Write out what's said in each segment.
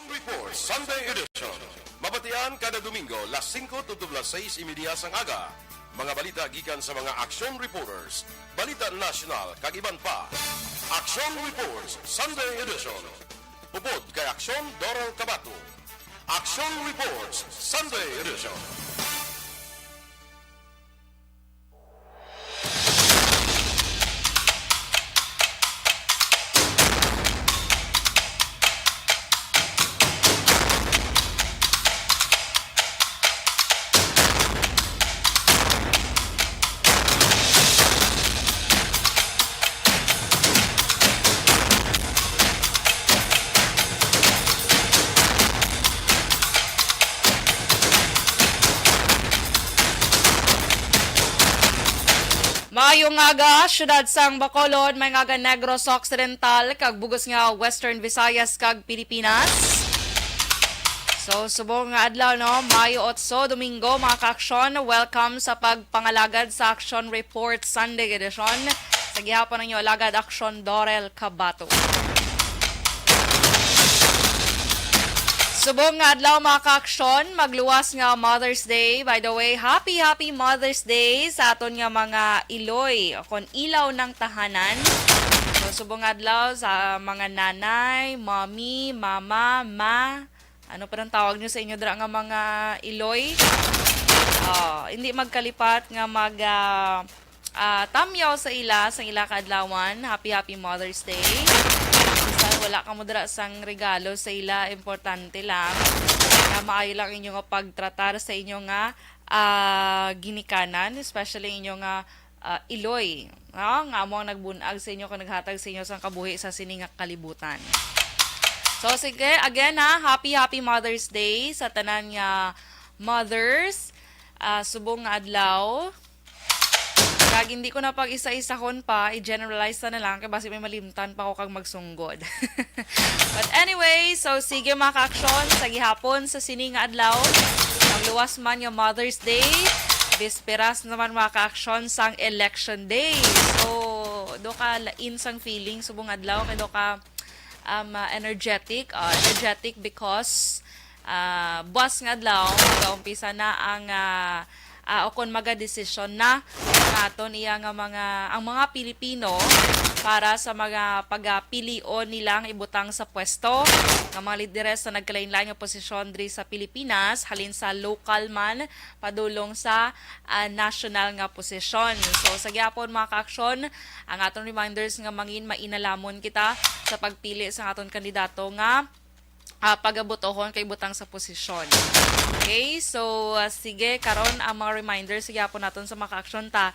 Report Sunday Edition. Mabatian kada Domingo, las 5 to 6:30 sang aga. Mga balita gikan sa mga action reporters, balita national kag iban pa. Action Reports Sunday Edition. Upod kay Action Doral Cabato. Action Reports Sunday Edition. Maayong aga, syudad sang Bacolod, may nga Negros Occidental, kag bugos nga Western Visayas kag Pilipinas. So, subong nga adlaw, no? Mayo 8, Domingo, mga ka-aksyon. Welcome sa pagpangalagad sa Action Report Sunday Edition. Sa gihapon ninyo, alagad Action Dorel Cabato. Subong nga adlaw mga ka-aksyon, magluwas nga Mother's Day. By the way, happy Mother's Day sa aton nga mga Iloy, kon ilaw ng tahanan. So, subong nga adlaw sa mga nanay, mommy, mama, ma. Ano pa ang tawag nyo sa inyo dra nga mga Iloy? Hindi magkalipat nga tamyaw sa ila kaadlawan. Happy Mother's Day. Wala ka mo dira sang regalo sa ila, importante lang na maayo lang inyo nga pagtratar sa inyo nga ginikanan, especially inyo nga Iloy, nga mo ang nagbunag sa inyo kung naghatag sa inyo sang kabuhi sa sining kalibutan. So sige, again happy Mother's Day sa tanan nga mothers. Subong nga adlaw. Kag hindi ko na pag-isa-isahon pa, i-generalize na lang, kaya basi may malimtan pa ako kag magsunggod. But anyway, so sige mga ka-aksyon, sa gihapon sa sining nga adlaw, magluwas man yung Mother's Day, bisperas naman mga ka-aksyon sang Election Day. So, do ka lain sang feeling, subong adlaw, kaya do ka energetic because buwas nga adlaw, mag-umpisa na o kung maga-desisyon na naton iya nga ang mga Pilipino para sa mga pagpilion nilang ibutang sa pwesto ng mga lideres sa nagkalain-lain nga posisyon diri sa Pilipinas, halin sa local man padulong sa national nga posisyon. So sa gyapon mga ka-aksyon, ang aton reminders nga mangin mainalamon kita sa pagpili sa aton kandidato nga pagabutohon kay butang sa posisyon. Okay, so sige karon ang mga reminders sige po naton sa mga action ta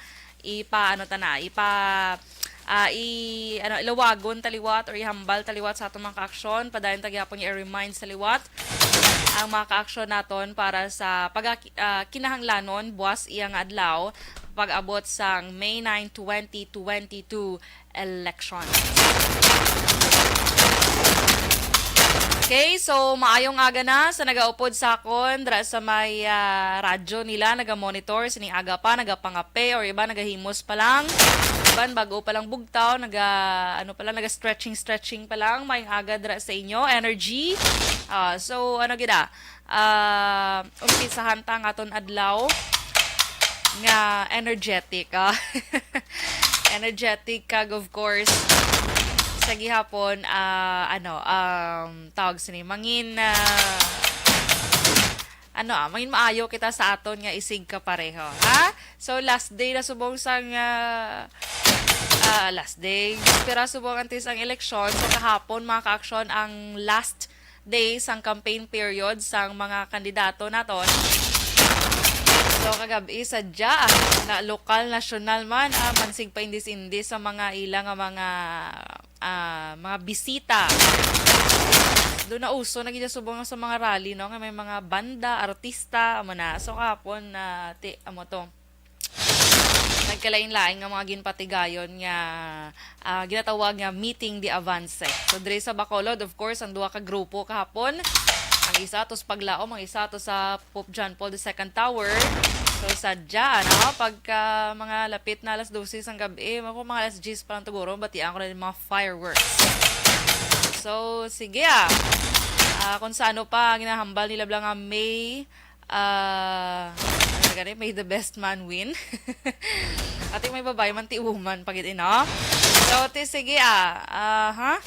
ilawagon taliwat or ihambal taliwat sa atong mga action padayon ta gyapon i-remind sa liwat ang mga ka-action naton para sa kinahanglanon buwas iyang adlaw pag-abot sang May 9, 2022 election. Okay, so maayong aga na sa nagaupod sa akon dra sa may radyo nila, naga-monitor sining aga pa, nagapangape or iba nagahimos pa lang. Iban bago pa lang bugtaw, naga-stretching pa lang, maayong aga dra sa inyo, energy. So umpisahan ta ang aton adlaw nga energetic. Energetic kag of course sa gihapon tawag sini mangin mangin maayo kita sa aton nga isig ka pareho, ha? So last day na subong sang last day pero subong antes ang eleksyon, so kahapon mga ka-aksyon ang last day sang campaign period sang mga kandidato naton. So kagabi sadya na lokal, national man mansig pa indis-indis sa mga ilang mga bisita. Doon na uso naging subong sa mga rally no nga may mga banda, artista amo na. So kapon nagkalain-lain nga mga ginpatigayon nga ginatawag nga meeting di avance. So dire sa Bacolod of course ang duha ka grupo kahapon. Ang isa to sa paglaom, ang isa to sa Pope John Paul II Tower. So sadya pagka mga lapit na alas 12 ang gabi, mga alas 10 pa lang siguro, batian ko na yung mga fireworks. So sige Kung sa ano pa, ginahambal nila blang nga ano gani, may the best man win. Ati may babae man ti woman pagit ino. So, sige ha?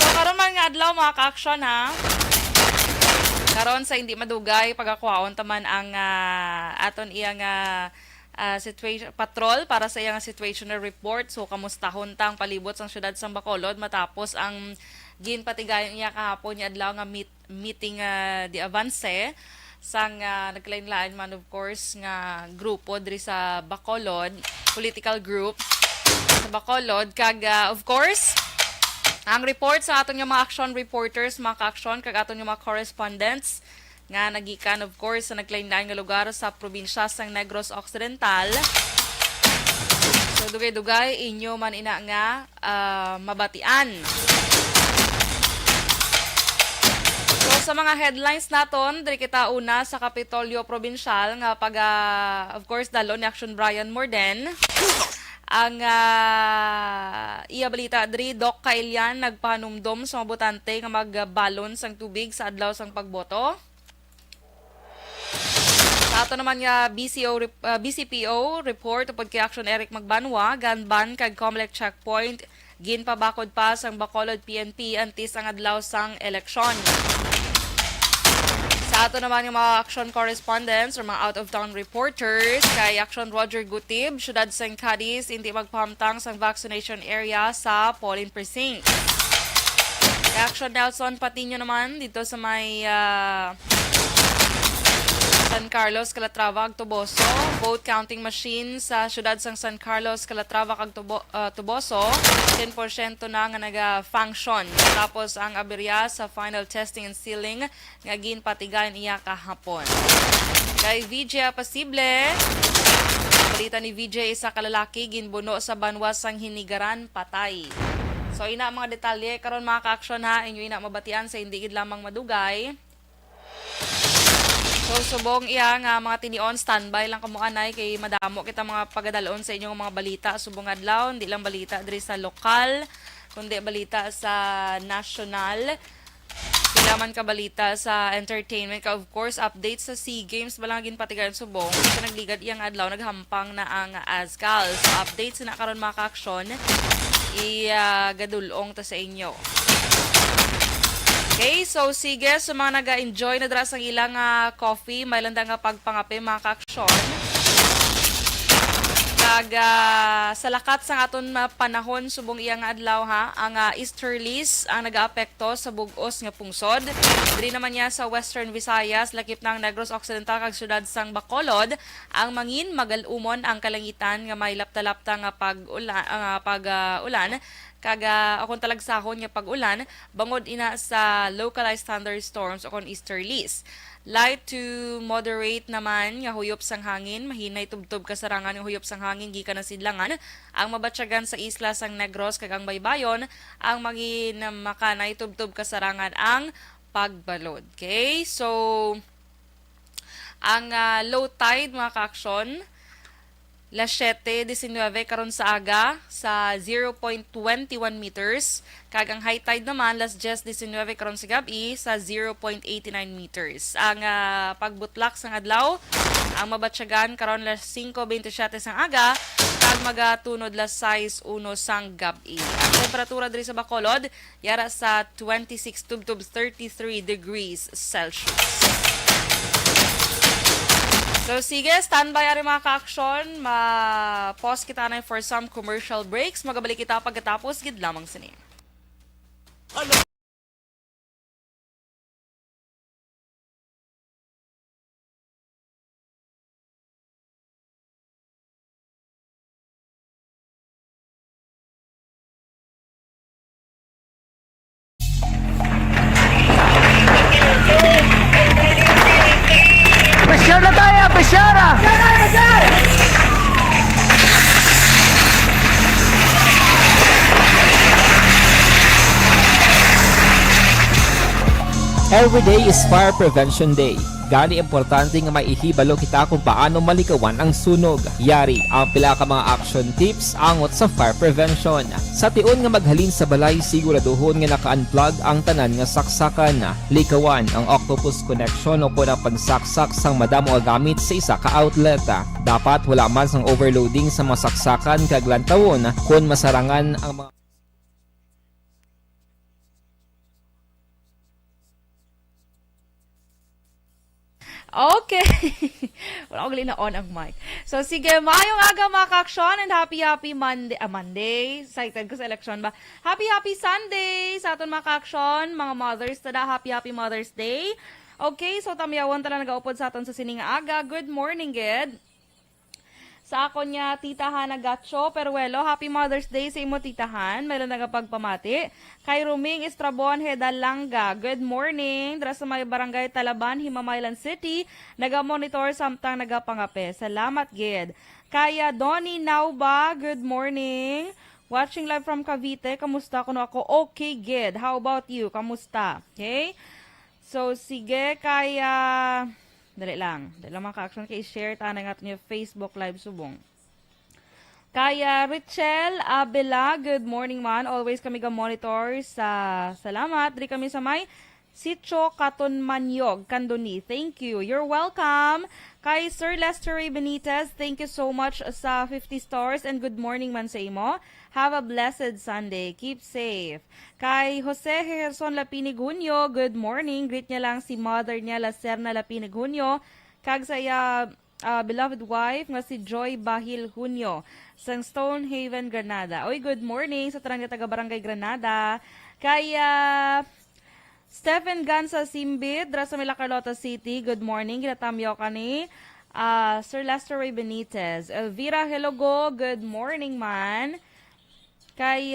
So, karon man nga adlaw mga ka-action ha. Karon sa hindi madugay pagakwaon taman ang aton iyang situation patrol para sa iyang situational report. So kamustahon tang palibot sang syudad sa Bacolod matapos ang ginpatigayon niya kahapon niya adlaw nga meeting di avance sang naglain-lain man of course nga grupo diri sa Bacolod, political group sa Bacolod kag of course ang report sa aton yung mga action reporters, mga ka-action, kag aton yung mga correspondents nga nagikan of course sa naglain-lain nga lugar sa probinsya sang Negros Occidental. So dugay-dugay inyo man ina nga mabatian. So sa mga headlines naton, diri kita una sa Kapitolyo Provincial nga pag of course dalo ni Action Brian Morden. Ang iya balita diri Doc Kailian nagpanumdom sa mga botante nga magbalon sang tubig sa adlaw sang pagboto. Sa ato naman nga BCPO report upod kay Action Eric Magbanwa ganban kag Comelec checkpoint ginpabakod pa sang Bacolod PNP antis ang adlaw sang eleksyon. Sa ato naman yung mga action correspondents or mga out-of-town reporters kay Action Roger Gutib, syudad sang Cadiz, hindi magpahamtang sa vaccination area sa polling precinct. Kay Action Nelson Patiño naman dito sa may San Carlos, Calatrava, Tuboso. Vote counting machine sa syudad sang San Carlos, Calatrava, Tuboso. 10% na nga naga-function. Tapos ang aberya sa final testing and sealing nga ginpatigayon iya kahapon. Kay VJ Pasible, balita ni VJ isa kalalaki ginbuno sa banwas sang Hinigaran, patay. So ina mga detalye karon mga ka-action ha, inyo ina mabatian sa hindi gid lamang madugay. So subong iya nga mga tinion standby lang kamo anay kay madamo kita mga pagadalon sa inyong mga balita subong adlaw, hindi lang balita diri sa lokal kundi balita sa national. Pila man ka balita sa entertainment ka of course updates sa SEA Games balangin patigayon subong sa nagligad iyang adlaw naghampang na ang Azcal. So updates na karon mga ka-action gadulong ta sa inyo. Okay, so sige, so mga naga-enjoy na dira sa ilang coffee, may landa nga pagpangapi mga ka-aksyon. Kag sa lakat sa aton panahon subong iyang adlaw ha, ang easterlies ang nagaapekto sa bug-os nga pungsod. Diri naman niya sa Western Visayas, lakip ng Negros Occidental kag syudad sang Bacolod, ang mangin magalumon ang kalangitan nga may lapta-lapta nga pag-ulan. Kaga akong talagsahon nga pag-ulan bangod ina sa localized thunderstorms o kon easterlies. Light to moderate naman nga huyop sang hangin, mahinay tubtob kasarangan nga huyop sang hangin gikan na sidlangan. Ang mabatyagan sa isla sang Negros kag ang Baybayon, ang makanay tubtob kasarangan ang pagbalod. Okay? So ang low tide mga ka-aksyon Las 7:19 karon sa aga sa 0.21 meters. Kag ang high tide naman Las 10:19 karon sa gabi sa 0.89 meters. Ang pagbutlak sang adlaw ang mabatyagan karon Las 5:27 sang aga kag magatunod Las 6:01 sang gabi. Ang temperatura diri sa Bacolod yara sa 26 tubtob 33 degrees Celsius. So sige, standby ari mga ka-action. Ma-pause kita na for some commercial breaks. Magabalik kita pagkatapos gid lamang sini. Pressure na tayo! Pressure! Every day is Fire Prevention Day. Gani importante nga maihibalo kita kung paano malikawan ang sunog. Yari ang pila ka mga action tips angot sa fire prevention. Sa tion nga maghalin sa balay, siguraduhon nga naka-unplug ang tanan nga saksakan. Likawan ang octopus connection o ang pagsaksak sang madamo nga gamit sa isa ka outlet. Dapat wala man sang overloading sa mga saksakan kag lantawon kung masarangan ang mga Okay. Wala ko na on ang mic. So, sige, maayong aga mga ka-aksyon and happy Monday. Monday. Excited ko sa election ba? Happy Sunday sa aton mga ka-aksyon. Mga mothers, tada, happy Mother's Day. Okay, so tamiyawan tala nag-upod sa aton sa sining aga. Good morning, Ged. Sa ako niya, titahan na gatso, Peruelo, happy Mother's Day sa imo titahan. Mayroon nagapagpamati. Kay Ruming Estrabon, Hedalanga, good morning. Dara sa may barangay Talaban, Himamaylan City, nagamonitor samtang nagapangape. Salamat, Gid. Kaya Donnie Nauba, good morning. Watching live from Cavite, kamusta? Kuno ako, okay, Gid. How about you? Kamusta? Okay? So, sige, kaya... Dali lang mga ka-action kay share ta nga ato Facebook live subong. Kaya Richel Abela, good morning man. Always kami ga-monitor sa salamat. Diri kami sa may Sitio Katonmanyog, Kandoni. Thank you. You're welcome. Kay Sir Lester Ray Benitez, thank you so much sa 50 stars and good morning man sa imo. Have a blessed Sunday. Keep safe. Kay Jose Gerson Lapinig Junio, good morning. Greet niya lang si mother niya, Lacerna Lapinig Junio. Kag sa iya beloved wife nga si Joy Bahil Junio sang Stonehaven, Granada. Oy, good morning sa tarang taga Barangay Granada. Kaya Stephen Gansa Simbid, dra sa Mila Carlota City, good morning. Ginatamyo ka ni Sir Lester Ray Benitez. Elvira Helogo, good morning man. Kay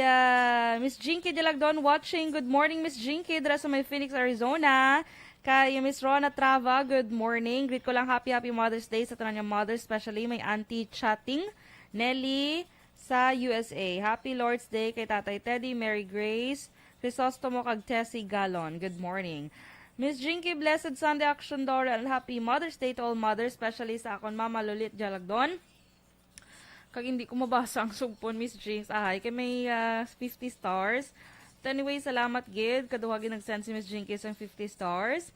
Miss Jinky Dilagdon watching. Good morning, Miss Jinky. Dara sa may Phoenix, Arizona. Kay Miss Rona Trava, good morning. Greet ko lang happy Mother's Day sa tanang mother, especially may auntie chatting Nelly sa USA. Happy Lord's Day kay Tatay Teddy, Mary Grace, Crisostomo kag Tessie Galon. Good morning. Miss Jinky, blessed Sunday action door and happy Mother's Day to all mothers, especially sa akon Mama Lulit Jalagdon. Kag hindi ko mabasa ang sugpon, Miss James Ahay. Kay may 50 stars. So anyway, salamat, Gid. Kaduhagin nag-send si Miss Jinkis ang 50 stars.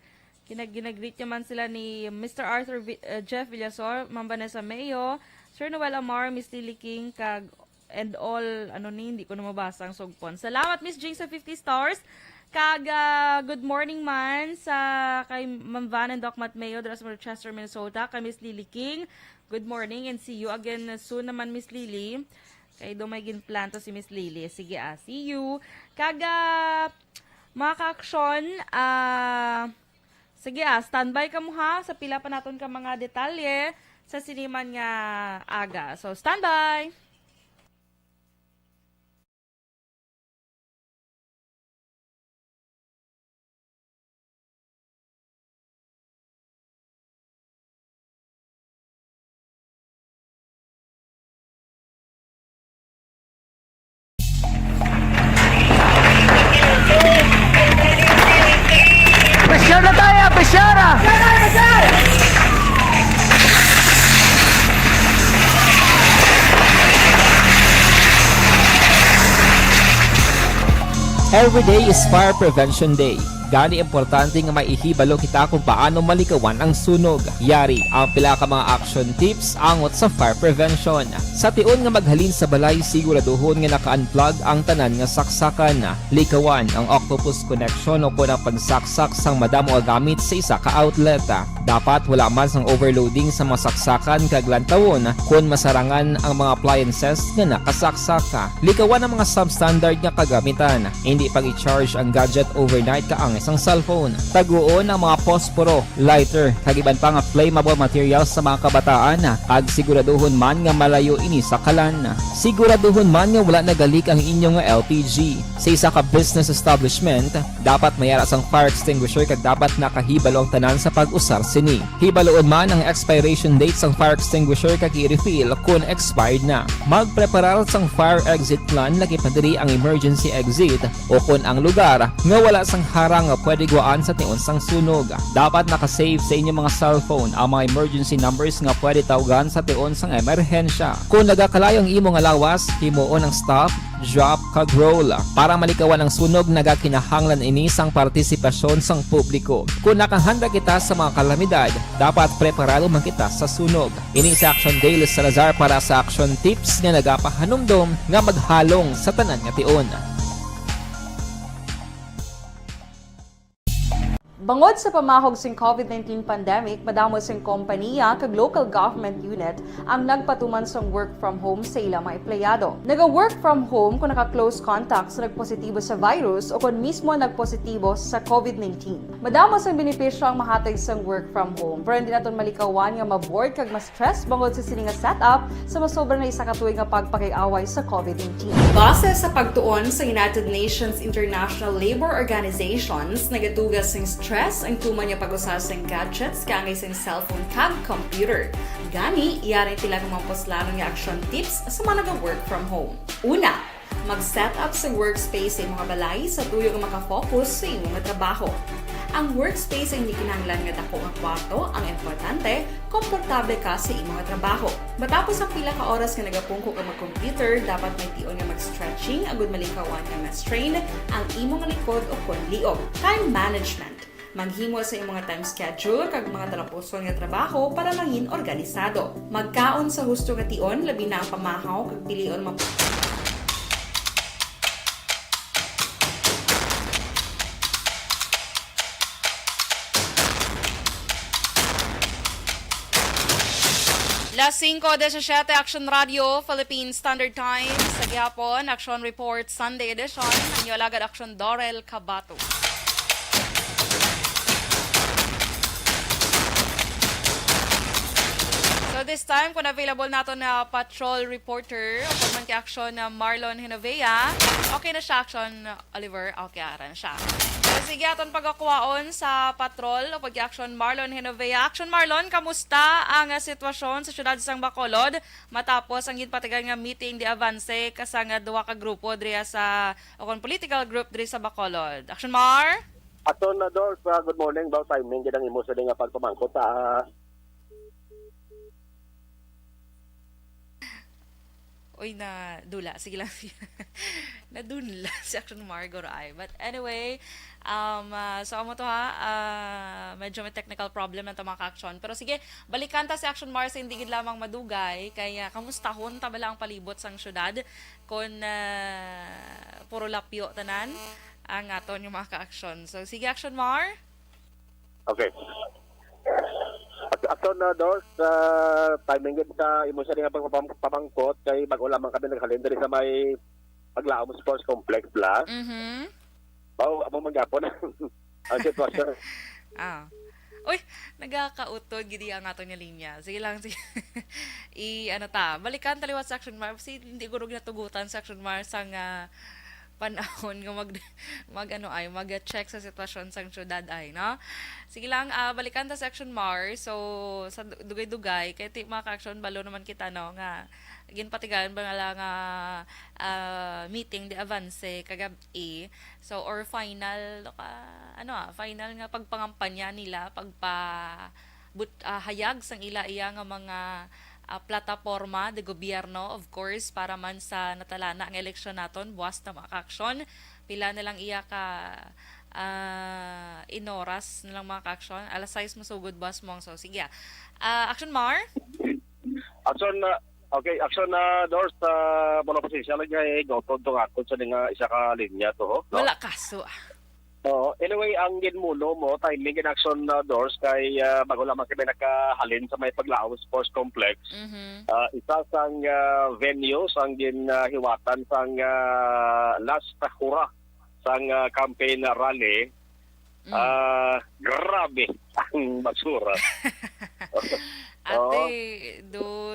Ginag-greet naman sila ni Mr. Arthur Jeff Villasor, Ma'am Vanessa Mayo, Sir Noel Amar, Miss Lily King, kag and all, hindi ko na mabasa ang sugpon. Salamat, Miss Jinx, sa 50 stars. Kag good morning man sa kay Ma'am Van and Doc Matt Mayo, dara sa Rochester, Minnesota, kay Miss Lily King. Good morning and see you again soon naman, Miss Lily. Kay do may ginplanta si Miss Lily. Sige see you. Kaga mga ka-aksyon, sige standby ka mo ha. Sa pila pa naton ka mga detalye sa siniman nga aga. So, standby! Apesyar na tayo, apesyara! Every day is Fire Prevention Day. Gani importante nga maihibalo kita kung paano malikawan ang sunog. Yari ang pila ka mga action tips angot sa fire prevention. Sa tion nga maghalin sa balay, siguraduhon nga naka-unplug ang tanan nga saksakan. Likawan ang octopus connection o ang pagsaksak sang madamo nga gamit sa isa ka outlet. Dapat wala man sang overloading sa mga saksakan kag lantawon kung masarangan ang mga appliances nga nakasaksaka. Likawan ang mga substandard nga kagamitan. Hindi pag i-charge ang gadget overnight kaang isang cellphone. Taguon ang mga posporo, lighter, kag iban pa nga flammable materials sa mga kabataan. Ag siguraduhon man nga malayo ini sa kalan. Siguraduhon man nga wala nagalik ang inyong LPG. Sa isa ka business establishment, dapat mayara sang fire extinguisher kag dapat nakahibalo ang tanan sa pag-usar sini. Hibaloon man ang expiration date sang fire extinguisher kag i-refill kung expired na. Magpreparar sang fire exit plan lagi pa diri ang emergency exit o kung ang lugar nga wala sang harang nga pwede guwaan sa tiun sang sunog. Dapat nakasave sa inyong mga cellphone ang mga emergency numbers nga pwede tawagan sa tiun sang emerhensya. Kung nagakalayo ang imong lawas, himuon ang stop, drop, kag roll. Para malikawan ang sunog, nagakinahanglan ini sang partisipasyon sang publiko. Kung nakahanda kita sa mga kalamidad, dapat preparado man kita sa sunog. Ini sa Action Daily Salazar para sa Action Tips nga nagapahanumdom nga maghalong sa tanan nga tiun. Bangod sa pamahog sing COVID-19 pandemic, madamo sing kompanya kag local government unit ang nagpatuman sang work from home sa ilang mga empleyado. Naga-work from home kung naka-close contact sa nagpositibo sa virus o kung mismo nagpositibo sa COVID-19. Madamo sang benepisyo ang mahatag sang work from home, pero hindi naton malikawan nga ma-bored kag ma-stress bangod sa sini nga setup sa masobra na isa ka tuig nga pagpakiaway sa COVID-19. Base sa pagtuon sa United Nations International Labour Organizations, nagatugas sing stress ang tuman niya pag-usas ng gadgets kangay sa cellphone kag computer. Gani, iyaray tila ng mga poslanong nga action tips sa mga nag-work from home. Una, mag-set up sa workspace sa mga balay sa tuyo nga makafocus sa inyong trabaho. Ang workspace ay hindi kinahanglan nga dako nga kwarto, ang importante, komportable ka sa imong trabaho. Matapos ang pila ka oras nga nagapungko ka mag-computer, dapat may tion nga mag-stretching agud malikawan nga ma-strain ang imong likod o konliog. Time management. Maghimo sa imong mga time schedule kag mga talapuson nga trabaho para mangin organisado. Magkaon sa husto nga tion labi na ang pamahaw kag pilion Las 5:17 Action Radio, Philippine Standard Time. Sa gihapon, Action Report Sunday edition. Ang alagad Action Dorel Cabato. So this time, kung available nato na patrol reporter, o kung man kay Action na Marlon Hinovea, okay na siya, Action Oliver, okay ara na siya. So sige, aton pagkakuwaon sa patrol, o pag-action Marlon Hinovea. Action Marlon, kamusta ang sitwasyon sa syudad sang Bacolod matapos ang ginpatigan nga meeting di avance kasang duwa ka grupo diri sa o kon political group diri sa Bacolod. Action Mar? Aton na Dor, good morning, daw timing gid ang imo sa nga pagpamangkot sa Uy, na dula. Sige lang. Nadunla si Action Margot ay. But anyway, so amo to ha, medyo may technical problem na mga ka-action. Pero sige, balikan ta si Action Mar sa hindi gid lamang madugay. Kaya kamustahon ta bala ang palibot sang syudad kung puro lapyo tanan ang aton yung mga ka-action. So sige, Action Mar. Okay. Aton na Dor, timing gid sa imo sa nga pagpamangkot kay bago lamang kami naghalin diri sa may Paglaom Sports Complex bla. Bao among magyapon ang sitwasyon. Uy, nagakautod gidi ang ato niya linya. Sige lang, sige. Ano ta, balikan taliwat sa Action Mar. Kasi hindi ko rin natugutan sa Action Mar sang panahon nga mag-check sa sitwasyon sa syudad ay, no? Sige lang, balikan ta sa Action Mar. So, sa dugay-dugay, kaya mga ka-action, balo naman kita, no, nga, ginpatigan ba nga lang meeting di avance kagabi. So, or final, final nga pagpangampanya nila, hayag sang iya nga mga plataforma de gobyerno, of course, para man sa natalana ang eleksyon naton buwas na mga ka-aksyon. Pila na lang iya ka inoras na lang mga ka-aksyon. Alas 6 masugod buwas mong. So sige, Action Mar. Action na Dor sa mga posisyon lagi gotod to akon sa nga isa ka linya to, no? Wala kaso. Anyway, ang ginmuno mo, timing in Action Doors kay bago lamang kami nakahalin sa may Paglaom Sports Complex. Isa sang venue sang ginhiwatan sang last hurrah sang campaign rally. Grabe ang basura. Ate,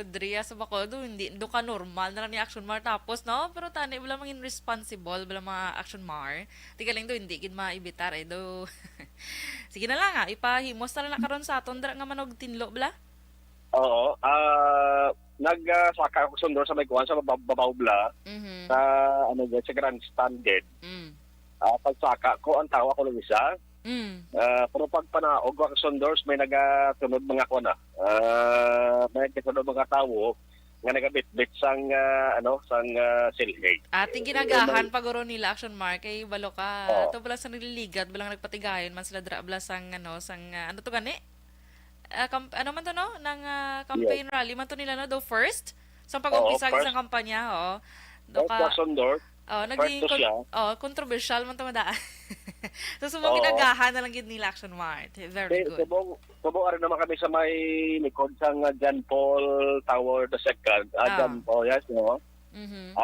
Dria sa Bacolod, hindi ka normal na lang ni Action Mar tapos, no? Pero tani, wala mangin responsible, wala mga Action Mar. Tika lang hindi gid maibitar, Sige na lang, ipahimos na lang karon sa aton, nga manog tinlo, bla? Oo, nagsaka ako sundor sa may kuwan sa babaw bla, sa, sa grandstand din. Pagsaka ko, ang tawa ko lang isa, Pero pag panaog ang action doors, may nagasunod mga kuna. May nagasunod mga tao nga nagabit-bit sang silhig. Ating ginagahan paguro nila action mark kay balo ka. Oo. Ato bala sa nililigat balang nagpatigayon man sila dra bala sang ano to gani? Ano man to no nang campaign rally man to nila no do first sa pag-umpisa first. sa kampanya do First ka action doors, naging first to siya. controversial man to madaan. So subong Oo. ginagahan na lang gid nila action mart. Very good. Subong rin naman kami sa may likod sang John Paul Tower the second. John Paul, yes, no? Mhm.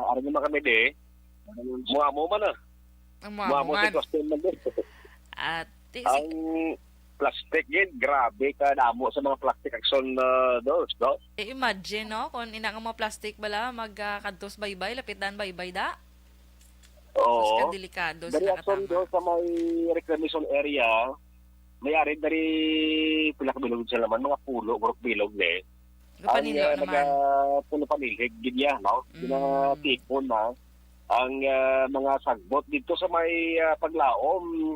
Arin naman kami di. Muamo man na. Ang Muamo mga sa costume man di. at Ang plastic yun, grabe ka damo sa mga plastic action doors, no? imagine no kung ina nga mga plastic bala magkadtos baybay lapitan baybay da. Oo. Mas delikado Dari sila action katama. doors sa may reclamation area, mayari dari pila ka bilog sila man, mga pulo, gurok bilog ni. Gapanilo naman. Puno panilig, ganyan, no? Mm. Pinatipon na ang mga sagbot dito sa may paglaom,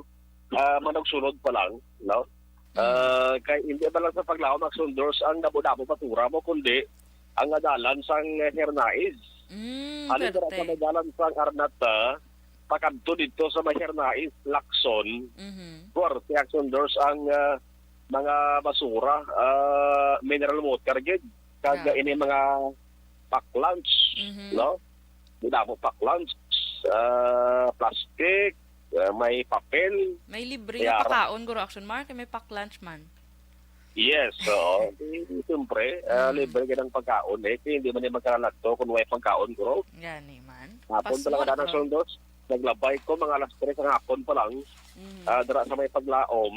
managsunod pa lang, no? Kaya hindi ba lang sa paglaom action doors ang dabo-dabo patura mo, kundi ang adalan sang Hernaiz. Ano sa Perte. may dalan sang Arnata, pakanto dito sa may Hernaiz, Lacson, Mhm. Duarte action doors ang mga basura, mineral water gid, kag Yeah. ini mga pack lunch, Mhm. no? Damo pack lunch, plastic, may papel. May libre Yeah. nga pakaon guro action mark may pack lunch man. Yes, so siyempre, libre ka ng pagkaon eh. Kaya hindi man yung magkakalagto kung may pagkaon ko. Gani man. Hapon pa lang Pasmol, ka ng bro. sundos. Naglabay ko mga alas 3 ng hapon pa lang. Mhm. Dara sa may paglaom,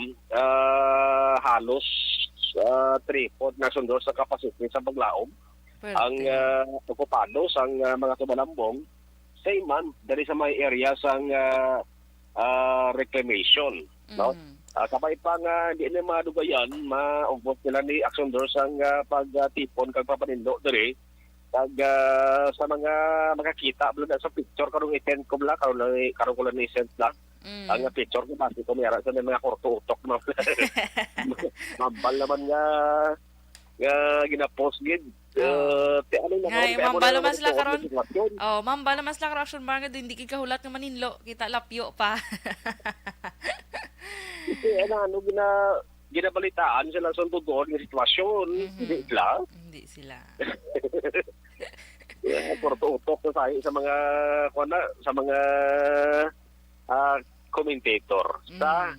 halos tripod na sundos sa capacity sa paglaom. Perte. Ang okupados, ang mga tumalambong, same man, dari sa may area sang reclamation. No? Mhm. Kapag pa nga hindi na madugayan, ma-ubos nila ni Action Doors ang pagtipon kag papanindo diri. Kag sa mga makakita bala sa picture karong i-send ko bala karong ko lang i-send na. Mm. Ang picture ko basi ko mayara sa mga korto-utok na. Mabal naman nga gina-post gid. Ngay, mambala man sila karon. Mambala mas lang action mark nga hindi kahulat nga maninlo, kita lapyo pa. Kasi ginabalitaan sila sa tugon ng sitwasyon. Hindi sila. Hindi sila. Korto-utok sa mga sa mga commentator sa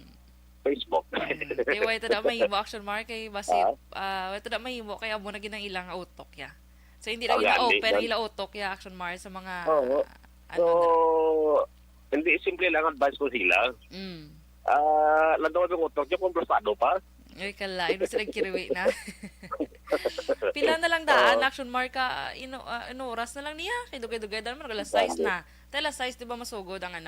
Facebook. Kaya wala ito na mahimo action mark kay basi wala ito na mahimo kaya amo na ginang ilang utok ya. So hindi na ina-open ang ilang utok ya action mark sa mga Oo. So, na. hindi simple lang advice ko sila. Mm. Landaw yung utok niya kung brasado pa. Ay kala, ino sila kiriwi na. Pila na lang daan action mark ka oras na lang niya. Kay dugay-dugay daan man alas 6 na. Tela 6 di ba masugod ang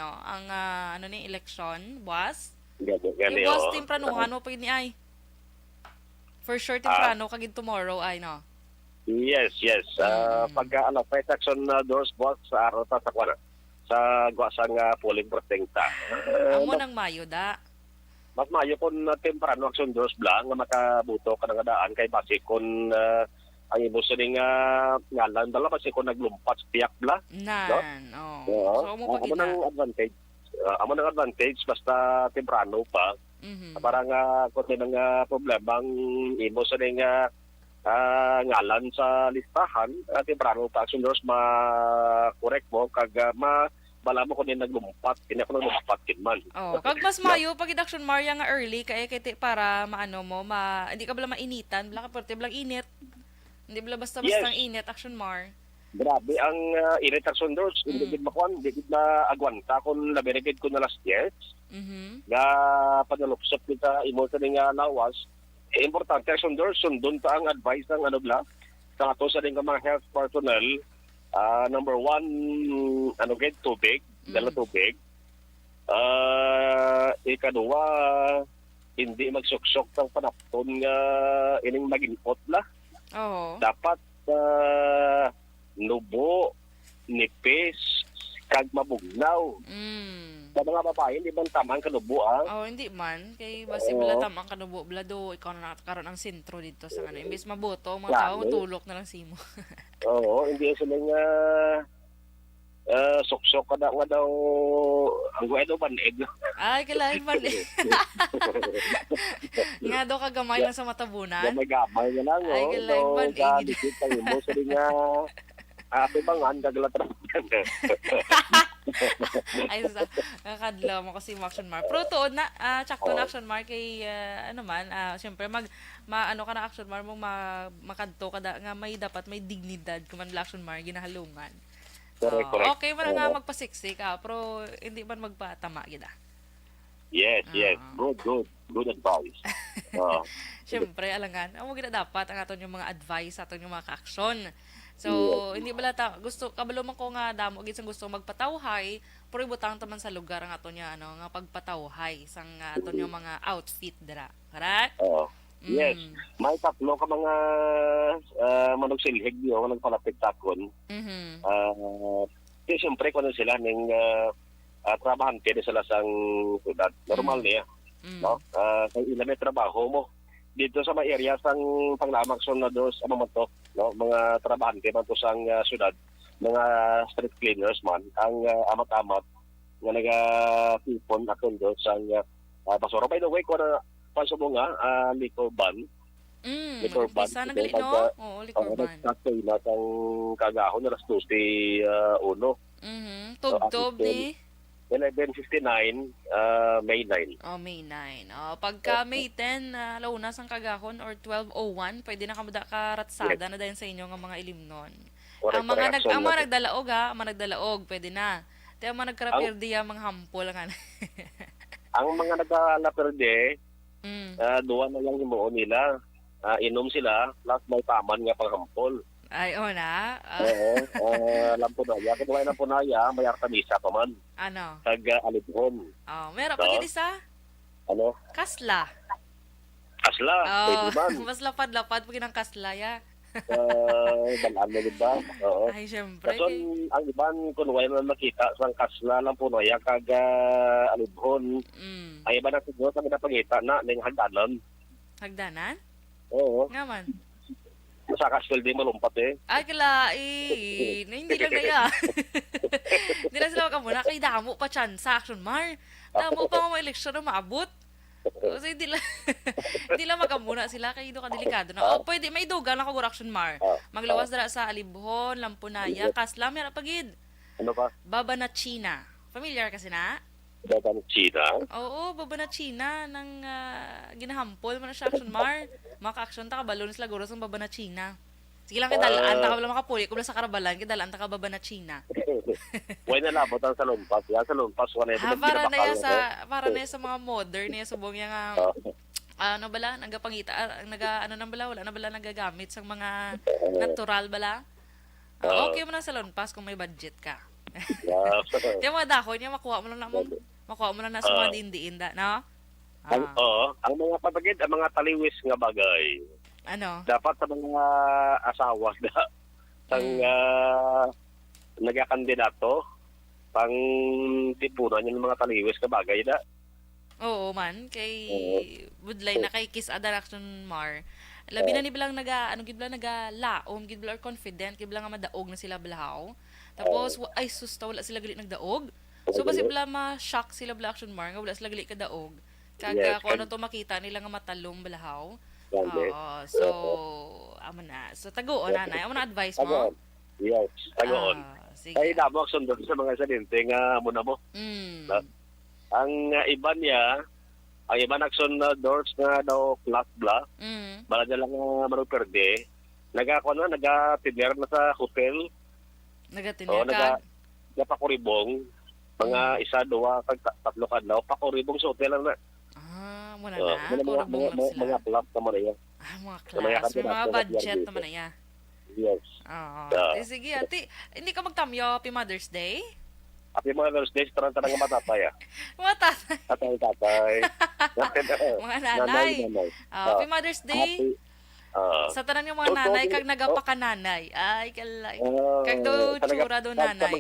ni election, boss? Gani, Yung boss oh. timpranuhan mo pag ni ay. For sure timprano kagid tomorrow ay no. Yes. Pagka fight action doors boss sa araw ta sa kwana. Sa gwasang polling protesta. Amo nang Mayo da. Mas maayo kon temprano action doors blang nga makabuto ka nga daan kay base kon ang ibos ning ngalan dala base kon naglumpat sa tiyak bla. Nan. Oh. So mo pag amo nang advantage. Amo nang advantage basta temprano pa. Mhm. Parang kon nang problema ang ibos ning ngalan sa listahan temprano pa action doors ma-correct mo kag bala mo kung naglumpat, hindi ako naglumpat kinman. Oh, kag mas mayo pag action Maria nga early kay para maano mo, hindi ka bala mainitan, bala ka porte blang init. Hindi bala basta-basta ang init action mar. Grabe ang init action doors, hindi gid makuan, hindi gid na agwanta kun labirigid ko na last year. Mhm. Nga panalupsop kita imo sa nga lawas. Importante action doors sundon ta ang advice ng sa ato sa ding mga health personnel. Number 1, tubig, dala tubig. Ikaduwa, hindi magsuksok ng panapton nga ining maginpot la. Oo. Dapat nubo, nipis, kag mabugnaw. Mm. Sa mga babae, hindi man tama ang kanubo, ah. Oh, hindi man. Kay basi bala tamang kanubo blado, ikaw na nakakaroon ng sentro dito sa ano. Imbes mabuto, ang mga tao Lalo. tulok na lang simo. Oo, hindi sila nga suksok ka nga daw ang guwedo banig. Ay, kalahin man. Nga daw kagamay lang sa matabunan. Gamay nga lang, Ay, oh. galay So, banig. dikit tayo mo sa rin nga pibangan, gagalatran. Ay, kakadlaw mo kasi mo action mark. Pero tuod na, tsakto na action mark kay, ano man, siyempre, ano ka na action mark mo, makadto ka nga may dapat, may dignidad kung man action mark, ginahalungan. Correct. Okay man nga magpasiksik, pero hindi man magpatama, gida. Yes. Good advice. Siyempre, alangan, mo gina dapat ang aton yung mga advice, aton yung mga ka-action. So, hindi bala gusto kabalo man ko nga damo gid sang gusto magpatawhay, pero ibutang taman sa lugar ang aton nga ano nga pagpatawhay sang aton yung mga outfit dira. Correct? Yes. May tatlo ka mga manugsilhig yun, nagpalapit takon. Mhm. Kasi siyempre kung ano sila ng trabahante sila sang syudad. Normal niya. No? Kaya ilan may trabaho mo. Dito sa mga area sang panglamak na dos ano man to, no? Mga trabahante man to sang syudad, mga street cleaners man ang amat-amat nga naga-tipon akon do sang basura. By the way, kung pansubo nga liquor ban. Liquor ban. Isa na gali no? Oo, liquor ban. Nagkakay na sang kagahon na 12:01. Mhm. Tubtob ni 11:59, May 9. Oh, May 9. Oh, pagka May 10, launas ang kagahon or 12:01, pwede na kamuda ka ratsada na dahil sa inyo ng mga ilimnon. Ang mga nagdalaog ang mga nagdalaog, pwede na. Te ang mga nagkarapirdiya, mga hampol nga. Ang mga nagkalaperde, duwa na lang himuon nila. Inom sila, plus may paman nga panghampol. Ay, na. Lampunaya. Kung may lampunaya, may artamisa pa man. Ano? Alibhon. Oh, meron pa gid isa. Ano? Kasla. Asla. Pwede man. Mas lapad-lapad pag ng kasla, ya. Balaan na diba? Oo. Ay, syempre. Kaso ang iban, kung wala na makita sa kasla lampunaya, kag alibhon, ay iba na siguro sa pinapagita na ng hagdanan. Hagdanan? Oo. Nga man. Sa kastil di malumpat eh. Ay, kalain. Hindi lang na yan. Hindi lang sila makamuna. Kay damo pa tsansa, action mar. Damo pa mga eleksyon na maabot. Kasi hindi lang makamuna sila. Kaya doon ka delikado na. O, pwede, may dugang lang kagura action mar. Maglawas dara sa Alibhon, Lampunaya, Kasla, meron pagid. Ano pa? Baba na China. Familiar kasi na? Baba ng China. Oo, baba na China nang ginahampol mo na siya action mar. Maka-action ta kabalo sila guro sa baba na China. Sige lang kidalaan ta kabalo makapuli kubla sa karabalan kidalaan ta ka baba na China. Way na labot ang salumpas. Ya salumpas wala Para na sa mga modern niya subong nga ano bala nagapangita ano nang bala wala na bala nagagamit sa mga natural bala. Okay mo na sa pass kung may budget ka. Yung mga dahon niya makuha mo lang na sa mga dindiin da, no? Ang mga papagid, ang mga taliwis nga bagay. Ano? Dapat sa mga asawa na ang nagakandidato pang tipunan yung mga taliwis nga bagay na. Oo man, kay budlay na kay Kiss Ada Action Mar. Labi na ni bilang laom gid bilang confident gid bilang nga madaog na sila blahaw. Tapos ay susta wala sila gali nagdaog. So basi bala ma-shock sila bala action mar nga wala sila gali kadaog. Kaga kung ano to makita nila nga matalong balahaw. So amo na. So taguon na amo na advice mo. Yes, taguon. Sige. Ay damo sundot sa mga salinte nga amo na mo. Ang iba niya ang iba nagsun na doors na daw flat bla. Bala na lang maruperde. Naga-tiner na sa hotel. Nagatiner ka? Napakuribong. Mga isa, duwa, tatlo kadlaw. Pakuribong sa hotel lang na. Muna na. Kuribong lang sila. Mga class naman na yan. Mga class. May mga budget naman na yan. Yes. Sige, ati. Hindi ka magtamyo Happy Mother's Day? Happy Mother's Day. Tarang-tarang nga matatay. Mga tatay. Tatay. Mga nanay. Happy Mother's Day. Sa tanan yung mga So, nanay, so, kag nagapakananay. Ay, kalay. Kag do Talaga- tsura do nanay.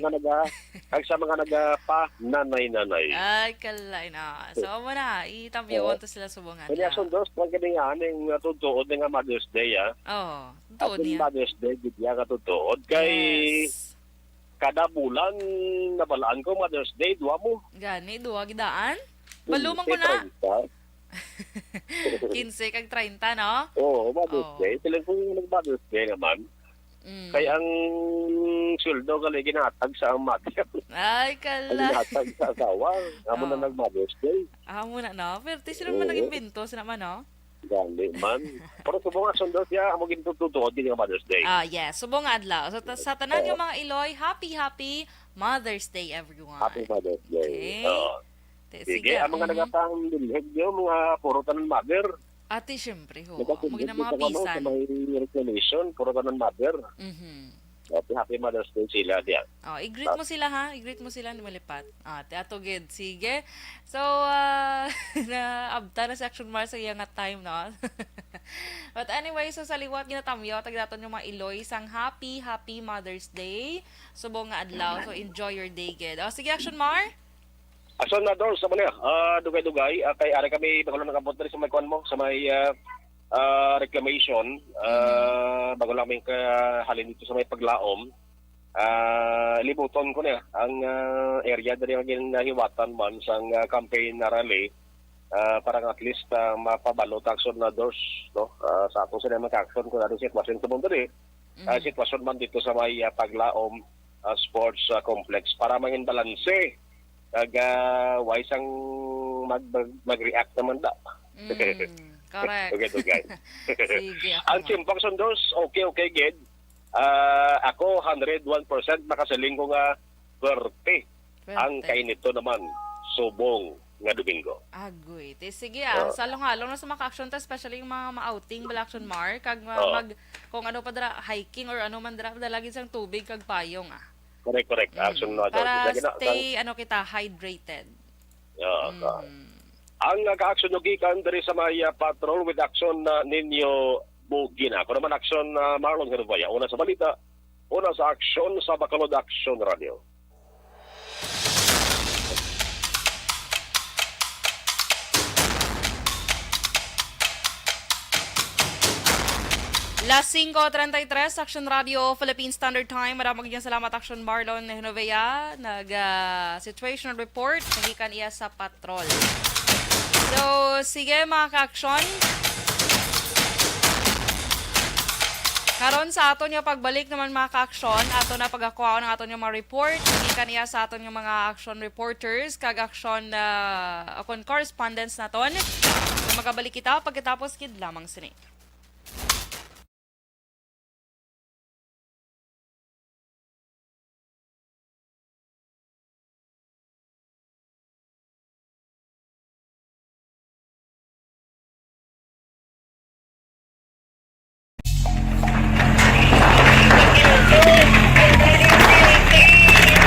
Kag sa mga nagapa nanay-nanay. Ay, kalay na. So, mo na, itambiyon to sila subungan. Kanya sundos, pag ganyan, yung tutuod nga Mother's Day, Oo, At doon yung niya. Mother's Day, bigyan ka tutuod. Kay Yes. kada bulan, nabalaan ko Mother's Day, duwa mo. Gani, duwa gidaan. Balumang ko na. 15 kag 30, no? Oo, Mother's Oo. Day. Talagang kung nag-Mother's Day naman, kaya ang sweldo gali ginatag sa mother. Ay, Ang kala. ginatag sa asawa. Amo na nag-Mother's Day. Muna, no? Pero sino naman naging binto? Sino naman, no? Gali man. Pero subong nga sundos siya, amo gintutuod din yung Mother's Day. Yes. Subong adlaw. So, sa tanan yung mga Iloy, happy Mother's Day, everyone. Happy Mother's Day. Okay. Oo. Sige, ang mga nagatang bilhig nyo, mga puro tanan mother. Ate, syempre, ho. Nagkasundot Mugin na mga sa ano, sa bisan. may reclamation, puro tanan mother. Happy Mother's Day sila diyan. I-greet mo sila, ha? I-greet mo sila, hindi malipat. Teato Gid. Sige. So, naabta na sa Action Mars sa iyang time, no? But anyway, so sa liwat ginatamyo, tagdaton yung mga Iloy, sang happy Mother's Day. Subong nga adlaw. So, enjoy your day, Gid. Sige, Action Mar? Ason na doon sa mga dugay-dugay. Kay ari kami bago lang nakabot na rin sa may kwan mo, sa may reclamation. Bago lang may halin dito sa may paglaom. Libuton ko na ang area na rin nahiwatan man sa campaign na rally para at least mapabalo taksyon na doors, no? Sa ato sila mag-action kung ano sitwasyon sa mundo rin. Sitwasyon man dito sa may paglaom sports complex para mangin balanse wise ang mag-react naman da. Correct. Okay. Sige, Ang ako. simpang sundos, okay, Ged. Ako, 101% makasaling ko nga swerte. Ang kainito naman, subong nga Domingo. Agoy. Sige, salong-halong na sa mga action ta, especially yung mga ma-outing, bala Action Mar, kag kung ano pa dra, hiking or ano man dra, dalagin sang tubig kag payong, Correct. Action na doon. Para stay, kita, hydrated. Ang nag-action nyo gikan dari sa may patrol with action ninyo Bugina. Kung naman action Marlon Garubaya. Una sa balita, una sa action sa Bacolod Action Radio. Las 5:33, Action Radio, Philippine Standard Time. Maraming salamat, Action Marlon Hinovea. Nag-situation report. Nagikan iya sa patrol. So, sige mga ka-action. Karon sa aton yung pagbalik naman mga ka-action, ato na pag-akuha ng aton yung mga report. Nagikan iya sa aton yung mga action reporters, kag-action akon correspondence naton. So, magabalik kita pagkatapos kid lamang sini.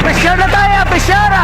Presyar na tayo, presyara!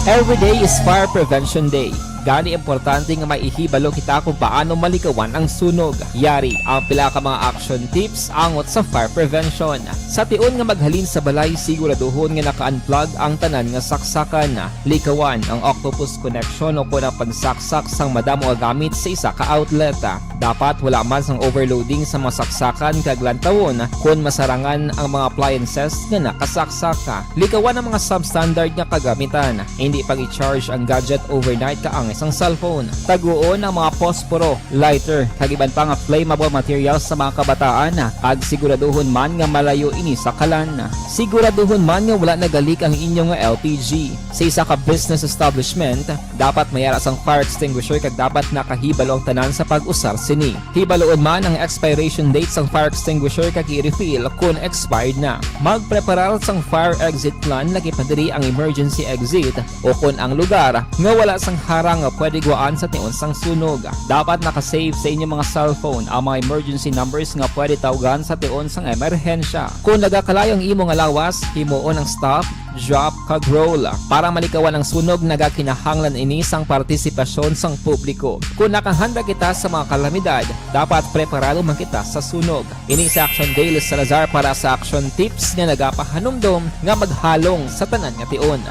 Every day is Fire Prevention Day. Gani importante nga maihibalo kita kung paano malikawan ang sunog. Yari ang pila ka mga action tips angot sa fire prevention. Sa tion nga maghalin sa balay, siguraduhon nga naka-unplug ang tanan nga saksakan. Likawan ang octopus connection o kung ang pagsaksak sang madamo nga gamit sa isa ka outlet. Dapat wala man sang overloading sa mga saksakan kag lantawon kung masarangan ang mga appliances nga nakasaksaka. Likawan ang mga substandard nga kagamitan. Hindi pag i-charge ang gadget overnight kaang isang cellphone. Taguon ang mga posporo, lighter, kag iban pa nga flammable materials sa mga kabataan. Ag siguraduhon man nga malayo ini sa kalan. Siguraduhon man nga wala nagalik ang inyong LPG. Sa isa ka business establishment, dapat mayara sang fire extinguisher kag dapat nakahibalo ang tanan sa pag-usar sini. Hibaloon man ang expiration date sang fire extinguisher kag i-refill kung expired na. Magpreparar sang fire exit plan lagi pa diri ang emergency exit o kung ang lugar nga wala sang harang nga pwede guwaan sa tiun sang sunog. Dapat nakasave sa inyong mga cellphone ang mga emergency numbers nga pwede tawagan sa tiun sang emerhensya. Kung nagakalayo ang imo nga lawas, himuon ang stop, drop, kag roll. Para malikawan ang sunog, nagakinahanglan ini sang partisipasyon sang publiko. Kung nakahanda kita sa mga kalamidad, dapat preparado man kita sa sunog. Ini sa Action Daily Salazar para sa Action Tips nga nagapahanumdom nga maghalong sa tanan nga tiun.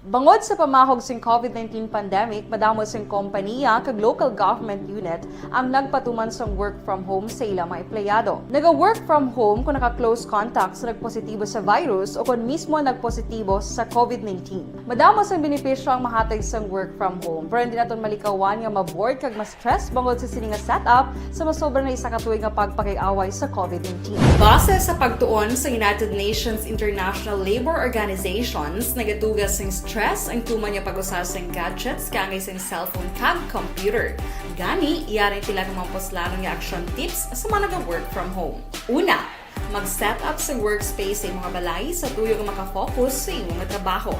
Bangod sa pamahog sing COVID-19 pandemic, madamo sing kompanya kag local government unit ang nagpatuman sang work from home sa ilang mga empleyado. Naga-work from home kung naka-close contact sa nagpositibo sa virus o kung mismo nagpositibo sa COVID-19. Madamo sang benepisyo ang mahatag sang work from home, pero hindi naton malikawan nga ma-bored kag ma-stress bangod sa sini nga setup sa masobra na isa ka tuig nga pagpakiaway sa COVID-19. Base sa pagtuon sa United Nations International Labour Organizations, nagatugas sing stress ang tuman niya pag-usas ng gadgets kangay sa cellphone kag computer. Gani, iyarin tila ng mga poslanong nga action tips sa mga nag-work from home. Una, mag-set up sa workspace sa mga balay sa tuyo nga makafocus sa imong nga trabaho.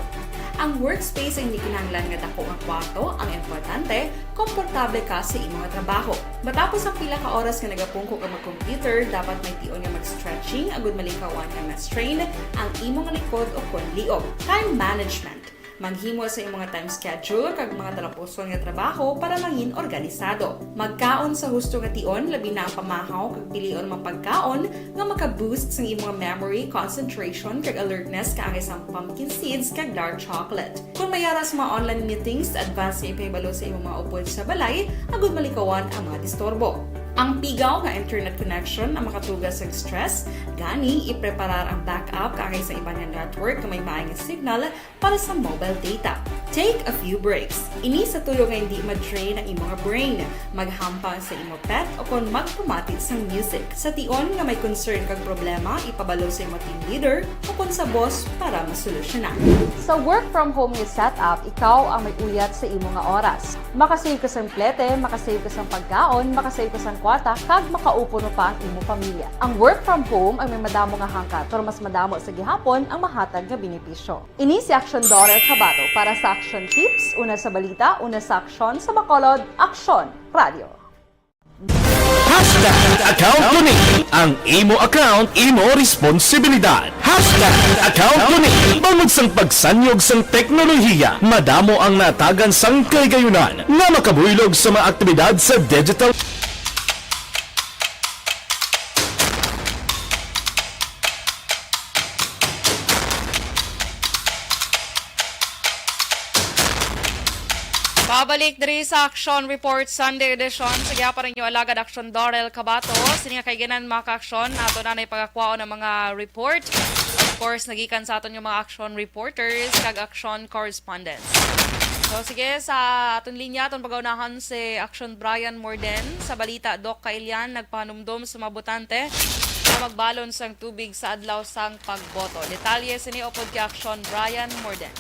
Ang workspace ay hindi kinahanglan nga dako nga kwarto, ang importante, komportable ka sa imong nga trabaho. Matapos ang pila ka oras nga nagapungko ka mag-computer, dapat may tion nga mag-stretching agud malikawan nga ma-strain ang imong likod o kon liog. Time management. Maghimo sa imong mga time schedule kag mga talapuson nga trabaho para mangin organisado. Magkaon sa husto nga tion, labi na ang pamahaw kag pilion mga pagkaon nga maka-boost sa imong memory, concentration kag alertness kaangay sa pumpkin seeds kag dark chocolate. Kung mayara sa mga online meetings, advance nga ipahibalo sa imong mga upod sa balay, agud malikawan ang mga disturbo. Ang pigaw nga internet connection ang makatugas sa stress, gani ipreparar ang backup kaangay sa iba nga network na may maayong signal para sa mobile data. Take a few breaks. Ini sa tuyo nga hindi ma-drain ang imong brain, maghampang sa imong pet o kung magpumati sa music. Sa tion nga may concern kag problema, ipabalo sa imong team leader o kung sa boss para masolusyonan. Sa work from home nga setup, ikaw ang may uyat sa imong nga oras. Makasave ka sa plete, makasave ka sa pagkaon, makasave ka sa kwarta, kag makaupo no pa ang imong pamilya. Ang work from home ay may madamo nga hangkat, pero mas madamo sa gihapon ang mahatag nga benepisyo. Ini si Action Dorel Cabato para sa Action Tips, una sa balita, una sa aksyon sa Bacolod, Aksyon Radio. Account ko ni ang imo account, imo responsibilidad. Account ko ni bangod sang pagsanyog sang teknolohiya, madamo ang natagan sang kaygayunan nga makabuylog sa mga aktibidad sa digital. Babalik diri sa Action Report Sunday edition. Sige pa rin yung alagad Action Dorel Cabato. Sini nga kay ganan mga ka-action. Ato na ipagakwao ng mga report. Of course, nagikan sa aton yung mga action reporters kag action correspondents. So sige, sa aton linya, aton pag-unahan si Action Brian Morden. Sa balita, Doc Kailian, nagpahanumdom sa mabutante na magbalon sang tubig sa adlaw sang pagboto. Detalye sini upod kay Action Brian Morden.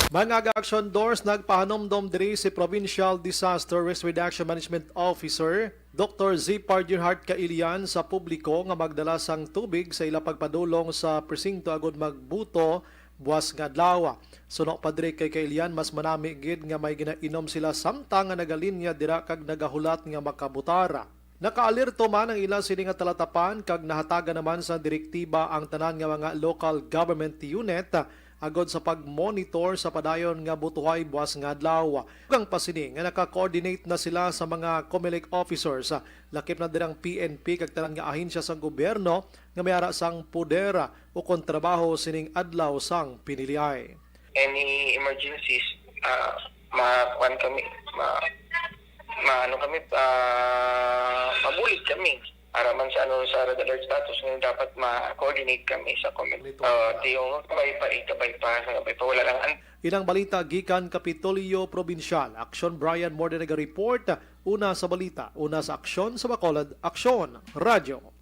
Mga action doors, nagpahanomdom diri si Provincial Disaster Risk Reduction Management Officer Dr. Z. Pardirhart Kailian sa publiko nga magdala sang tubig sa ila pagpadulong sa presinto agud magbuto buwas nga adlaw. Suno pa diri kay Kailian, mas manami gid nga may ginainom sila samtang nga nagalinya dira kag nagahulat nga makabutara. Nakaalirto man ang ilang sini nga talatapan kag nahatagan naman sa direktiba ang tanan nga mga local government unit agod sa pag-monitor sa padayon nga butuhay buwas nga adlaw. Ang pasini nga naka-coordinate na sila sa mga COMELEC officers. Lakip na dirang PNP kag tanan nga ahensya sang gobyerno nga mayara sang pudera o kontrabaho sining adlaw sang piniliay. Any emergencies, mabulit kami. Para man sa red alert status, ngayon dapat ma-coordinate kami sa COMELEC. Yung kabay pa, wala lang. Ilang balita gikan Kapitolyo Provincial. Action Brian Morden report. Una sa balita, una sa aksyon sa Bacolod, Aksyon Radio.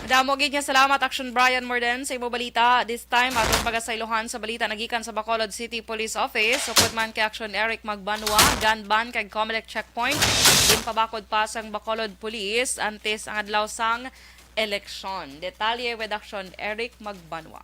Damo gid nga salamat Action Brian Morden sa imo balita. This time atong pagasaylohan sa balita nagikan sa Bacolod City Police Office. Sukod man kay Action Eric Magbanwa, gun ban kay COMELEC checkpoint. Din pabakod pa sang Bacolod Police antes ang adlaw sang eleksyon. Detalye with Action Eric Magbanwa.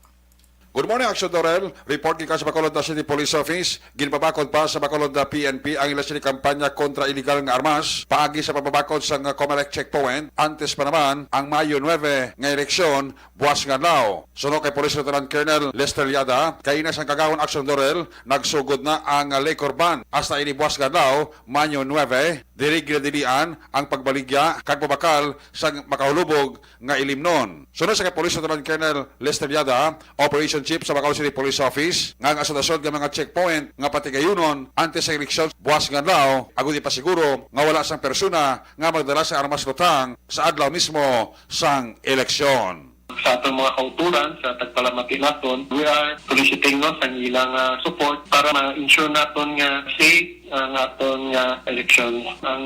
Good morning, Action Dorel. Report gikan sa Bacolod City Police Office. Ginpabakod pa sa Bacolod PNP ang ilang kampanya kontra iligal nga armas. Paagi sa pababakod sa Comelec checkpoint. Antes pa naman, ang Mayo 9 nga eleksyon, buwas nga law. Suno kay Police Lieutenant Colonel Lester Liada, kay na sang kagawon Action Dorel, nagsugod na ang Lecor Ban. Hasta ini buwas nga law, Mayo 9, dili-dilian ang pagbaligya kag pabakal sa makahulubog nga ilimnon. Suno sa kay Police Lieutenant Colonel Lester Liada, Operation Chief sa Bacolod City Police Office nga asod-asod nga mga checkpoint nga patigayunon antes sa eleksyon buwas nga law agud pasiguro nga wala sang persona nga magdala sa armas lutang sa adlaw mismo sang eleksyon. Sa atong mga kauturan, sa tagpalamati naton, we are soliciting no, sa ilang support para ma-ensure naton nga safe ang aton nga election. Ang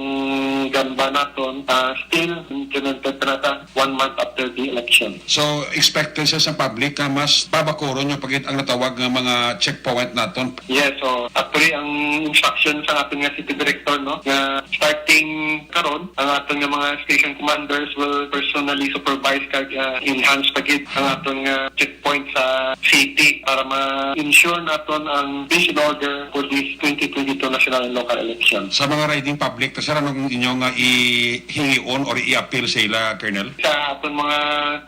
gamba naton still implemented na 1 month after the election. So expected sa public nga mas babakuro nyo pagit ang natawag nga mga checkpoint naton. Yes, so actually ang instruction sa aton nga city director no, nga starting karon ang aton nga mga station commanders will personally supervise kag enhance pagit ang aton nga checkpoint sa city para ma-ensure naton ang peace and order for this 2022 national and local elections. Sa mga riding public, ta sir, anong inyo nga i-hingion or i-appeal sa ila, Colonel? Sa aton mga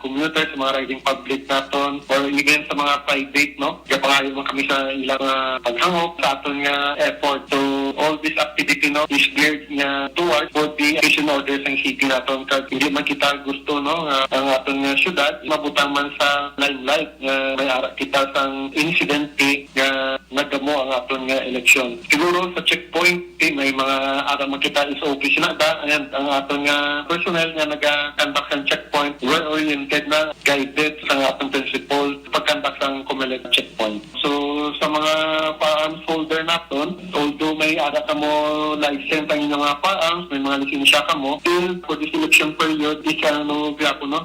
commuters, sa mga riding public naton, or even sa mga private, no? Kapangayon mo kami sa ilang paghangop sa aton nga effort. So, all this activity, no, is geared nga towards for the peace and order sa city naton. Kaya hindi man kita gusto, no, ang aton nga syudad, mabutang man sa limelight, may ara kita sang incidente nga nagamo ang aton nga eleksyon. Siguro sa checkpoint, may mga ara makita is office na da, and ang aton nga personnel nga naga-conduct sa checkpoint, well-oriented na, guided sa atong principal pag-conduct sa Comelec checkpoint. So, sa mga firearms holder naton, although may ara ka mo license ang inyong mga firearms, may mga lisensya ka mo, still for this election period, di ka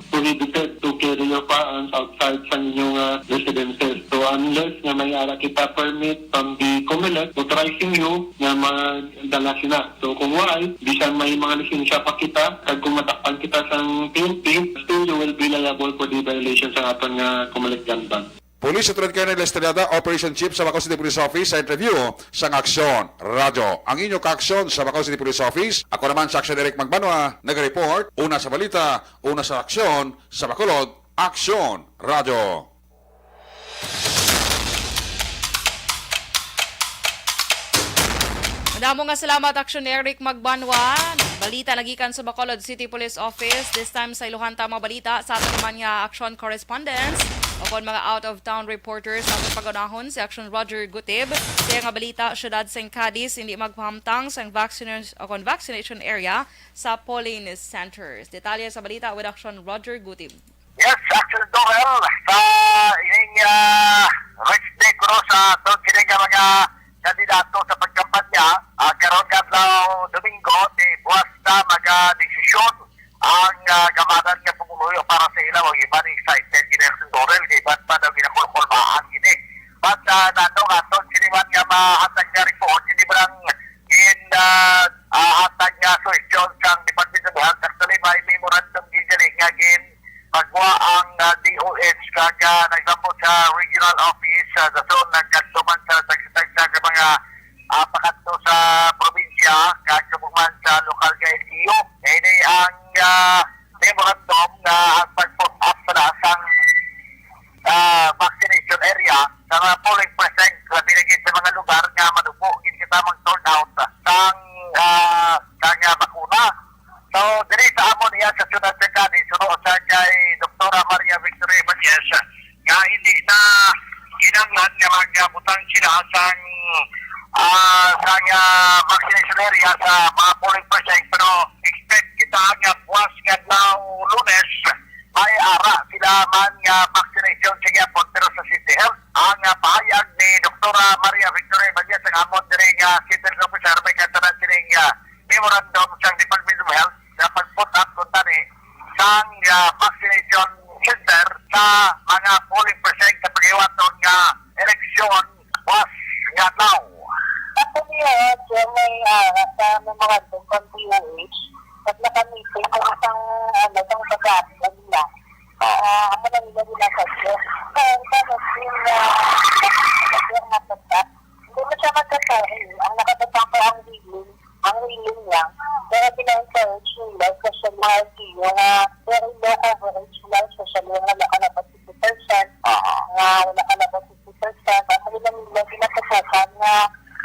prohibited to carry your firearms outside sa inyong residences. So, unless nga may ara kita permit from the Comelec, authorizing you nga magdala sila. So kung why, bisan may mga lisensya pa kita, kag kung matakpan kita sa PNP, still you will be liable for the violation sa aton nga Comelec Gun Ban. Police Lieutenant Colonel Estrellada, Operation Chief sa Bacolod City Police Office sa interview sa Aksyon Radyo. Ang inyong ka-aksyon sa Bacolod City Police Office, ako naman sa Action Eric Magbanwa, nag-report, una sa balita, una sa aksyon sa Bacolod, Aksyon Radyo. Madamo nga salamat Action Eric Magbanwa. Balita nagikan sa Bacolod City Police Office. This time sa Ilohan tama balita sa ating naman nga action correspondence. O kon mga out-of-town reporters sa ating pagunahon si Action Roger Gutib. Kaya nga balita, syudad sa Cadiz hindi magpahamtang sa vaccination area sa polling centers. Detalye sa balita with Action Roger Gutib. Yes, Action Dorel sa ining rights day ko sa doon sila mga kandidato sa pagkampanya karon kadlaw Domingo di buwas na maga-desisyon ang gamanan nga pumuluyo para sa ilaw iba ni excited gini Action Dorel kay ba't pa daw ginakulkulbaan gini but nato aton siniman nga mahatag nga report hindi ba lang hatag nga suwestyon sa Department of Health actually may memorandum gini nga pagwa ang DOH kaya nagsambot sa regional office sa zone nagkantuman sa tagsitagsa sa mga pakanto sa probinsya kaya kumuman sa lokal ka LGU. Ini ang memorandum na ang pag-put up sa lasang vaccination area sa mga polling precinct na binigay sa mga lugar nga madugo kinkitamang turnout sa bakuna. So, diri sa amon niya sa Ciudad de Cadiz, sunod sa kay Dr. Maria Victoria Ibanez, nga hindi na kinanglan nga magbutang sila sa vaccination area sa mga polling precinct. Pero expect kita nga buwas nga now Lunes, may ara sila man nga vaccination sa gyapon pero sa City Health. Ang pahayag ni Dr. Maria Victoria Ibanez ang amon diri nga City Officer may kantanan sining memorandum sa Department of Health na pag-put up kung tani sa vaccination center sa mga polling precinct sa pag-iwaton nga eleksyon was nga now. Ako niya, may mga marking mga very low coverage lang, especially yung wala ka na ba 50%, wala ka na ba 50%, ang kanilang nila ginapasukan na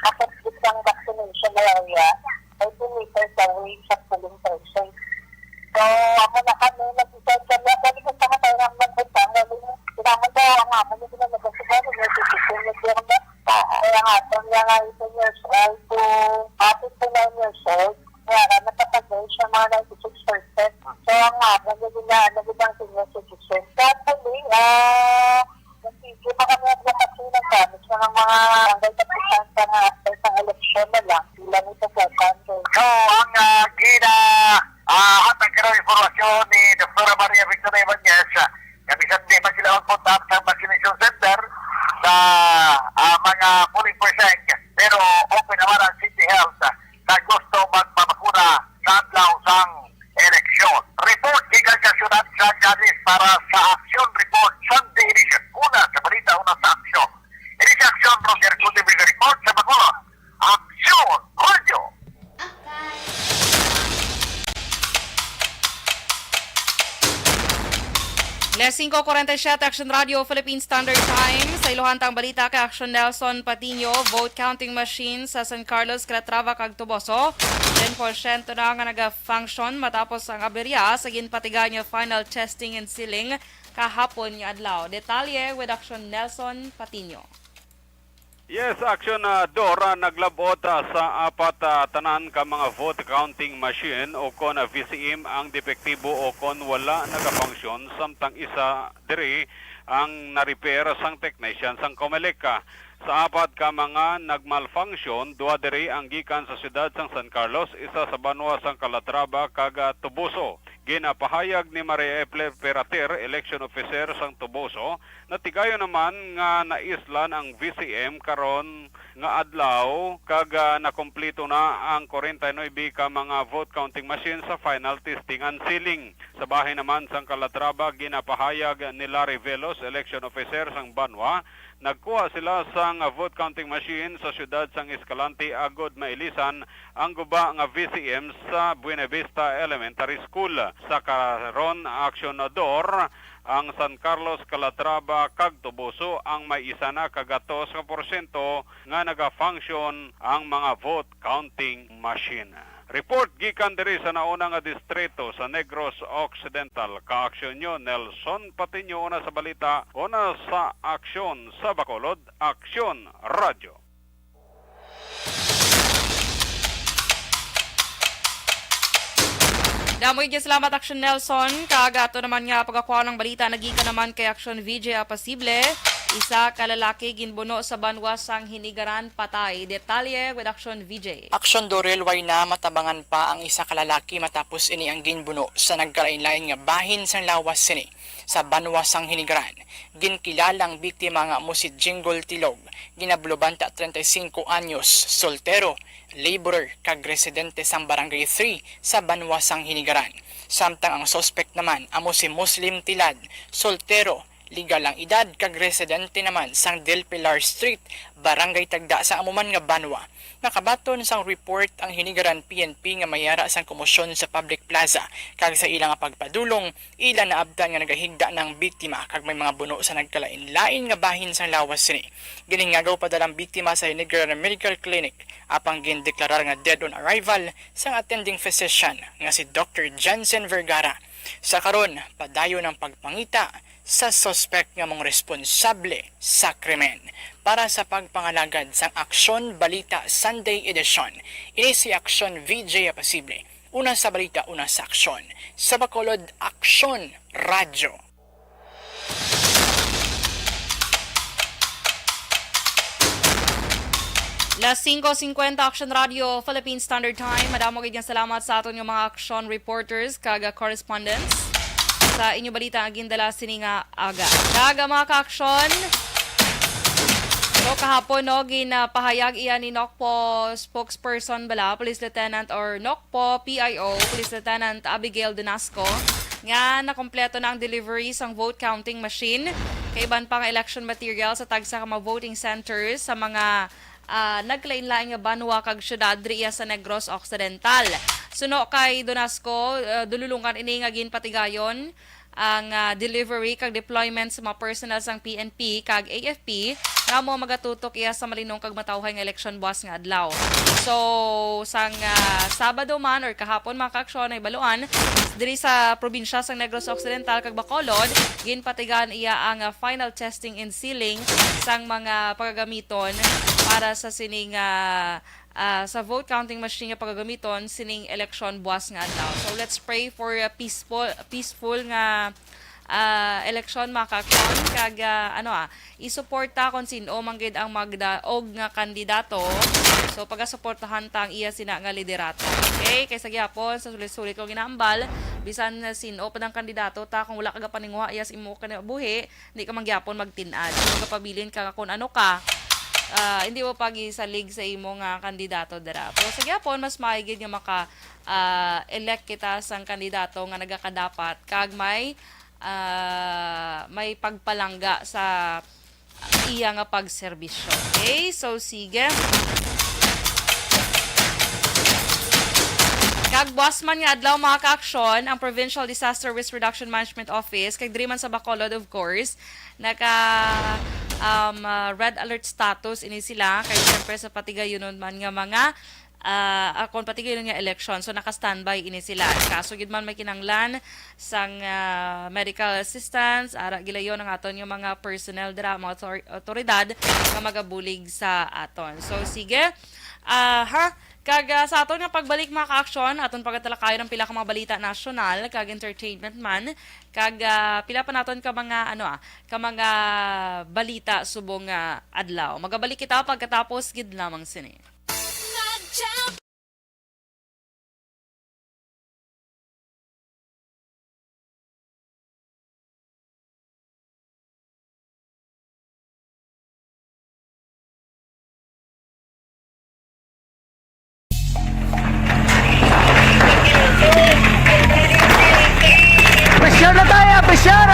kapag ang vaccination area 30 meters away sa polling person. So, ako na kami nag-isensya na, dali ko sa katay ng magbutang, kailangan daw ang ako na ginagasiguro, nag-isensya na siya na, kaya nga, kung nga 18 years old to 59 years old, kaya napatagay siya mga 96%. So, ang nga, nagibang senior citizen. Actually, nagsigil pa kami at kasi ng gamit sa mga anggay-kapitan na after sa eleksyon na lang, sila nito sa country. So, ang hatag ka ng informasyon ni Dr. Maria Victoria Ibanez, kabisan di ba sila magpunta sa vaccination center sa mga polling percent, pero open naman ang City Health na gusto magpapakuna sa adlaw sang eleksyon. Report gikan sa syudad sa Jadis para sa Action Report Sunday Edition. Una sa balita, una sa aksyon. Ini si Action Roger Cutibil Report sa Bacolod. Action Radio. Alas 5:47 Action Radio Philippine Standard Time. Sa ilohantang balita kay Action Nelson Patino, vote counting machine sa San Carlos, Calatrava, kag Tuboso. 10% na nga naga-function matapos ang aberya sa ginpatigan niya final testing and sealing kahapon nga adlaw. Detalye with Action Nelson Patino. Yes, Action Dora naglabot sa apat tanan ka mga vote counting machine o kon VCM ang depektibo o kon wala nagafunksyon samtang isa diri ang na-repair sang technician sang Comelec. Sa apat ka mga nagmalfunction, duha diri ang gikan sa siyudad sang San Carlos, isa sa Banwa sang Calatrava kag Tuboso. Ginapahayag ni Maria Eple Perater, election officer sang Tuboso, na tigayo naman nga naislan ang VCM karon nga adlaw kag nakompleto na ang 49 ka mga vote counting machine sa final testing and sealing. Sa bahay naman sang Calatrava, ginapahayag ni Larry Velos, election officer sang Banwa, nagkuha sila sang vote counting machine sa siyudad sang Escalante agod mailisan ang guba nga VCM sa Buena Vista Elementary School. Sa karon Action Door, ang San Carlos, Calatrava kag Tuboso ang may isa na kagatos ka porsyento nga naga-function ang mga vote counting machine. Report gikan diri sa nauna nga distrito sa Negros Occidental. Ka-aksyon nyo, Nelson Patino, una sa balita, una sa aksyon sa Bacolod, Aksyon Radio. Damoy niya salamat Action Nelson. Kaagato naman nga pagkakuha ng balita, nagika naman kay Action VJ Apasible. Isa kalalaki ginbuno sa Banwa sang Hinigaran, patay. Detalye with Action VJ. Action Dorel, way na matabangan pa ang isa kalalaki matapos ini ang ginbuno sa nagkalain-lain nga bahin sang lawas sini sa Banwa sang Hinigaran. Ginkilalang biktima nga mo si Jingle Tilog, ginablubanta 35 anyos, soltero, laborer kag residente sang Barangay 3 sa Banwa sang Hinigaran. Samtang ang suspect naman amo si Muslim Tilad, soltero, legal ang edad kag residente naman sang Del Pilar Street, Barangay Tagda sa amuman nga Banwa. Nakabaton sang report ang Hinigaran PNP nga mayara sang komosyon sa public plaza kag sa ilang pagpadulong ila na abdan nga nagahigda ng biktima kag may mga buno sa nagkalain-lain nga bahin sang lawas sini. Giningagaw padalang biktima sa Hinigaran Medical Clinic apang gindeklarar nga dead on arrival sang attending physician nga si Dr. Jansen Vergara. Sa karon, padayo ng pagpangita sa suspect nga mong responsable sa krimen. Para sa pagpangalagad sang Aksyon Balita Sunday Edition, ini si Aksyon VJ Apasible. Una sa balita, una sa aksyon. Sa Bacolod, Aksyon Radio. Las 5:50 Action Radio Philippine Standard Time. Madamo gid salamat sa aton nga mga action reporters kag correspondents sa inyo balita ang gindala sini nga aga. Daga mga ka-action. So kahapon no ginapahayag iyan ni NOCPO spokesperson bala, Police Lieutenant or NOCPO PIO, Police Lieutenant Abigail Dinasco, nga nakompleto na ang delivery sang vote counting machine kay iban pang election material sa tagsa ka mga voting centers sa mga naglain-lain nga banwa kag syudad diri sa Negros Occidental. Suno kay Donasco, dululungan ini nga ginpatigayon ang delivery kag deployment sa mga personnel sang PNP kag AFP nga mo magatutok iya sa malinong kag matawhay nga election buwas nga adlaw. So sang Sabado man or kahapon mga kaaksyon ay baluan diri sa probinsya sang Negros Occidental kag Bacolod ginpatigan iya ang final testing and sealing sang mga pagagamiton para sa sining sa vote counting machine nga pagagamiton sining election buwas nga adlaw. So let's pray for a peaceful nga election mga kaaksyon kag isuporta kon sino manggid ang magdaog nga kandidato. So pagasuportahan tang iya sina nga liderato. Okay, kaysa gyapon sa sulit-sulit ko ginaambal bisan sino pa ng kandidato ta kung wala ka paninguha iya sa imo kanang buhi, di ka mangyapon magtinad. So kapabilin ka kung ano ka. Hindi mo pag-isalig sa imo nga kandidato dara. Pero sa gyapon mas maigid nga elect kita sang kandidato nga nagakadapat kag may pagpalangga sa iya nga pagserbisyo. Okay? So sige. Kag buwas man nga adlaw mga kaaksyon, ang Provincial Disaster Risk Reduction Management Office kag diri man sa Bacolod of course red alert status ini sila kay siyempre sa patigayon man nga mga akon patigayon nga election, so naka-standby ini sila kaso gid man may kinanglan sang medical assistance ara gilayon ang aton yung mga personnel dira mga otoridad nga magabulig sa aton. So sige kag sa aton nga pagbalik mga ka-aksyon, aton pagatalakayon ng pila ka mga balita nasyonal kag entertainment man kag pila pa naton ka mga mga balita subong adlaw. Magabalik kita pagkatapos gid lamang sini. Pressure na tayo, pressure!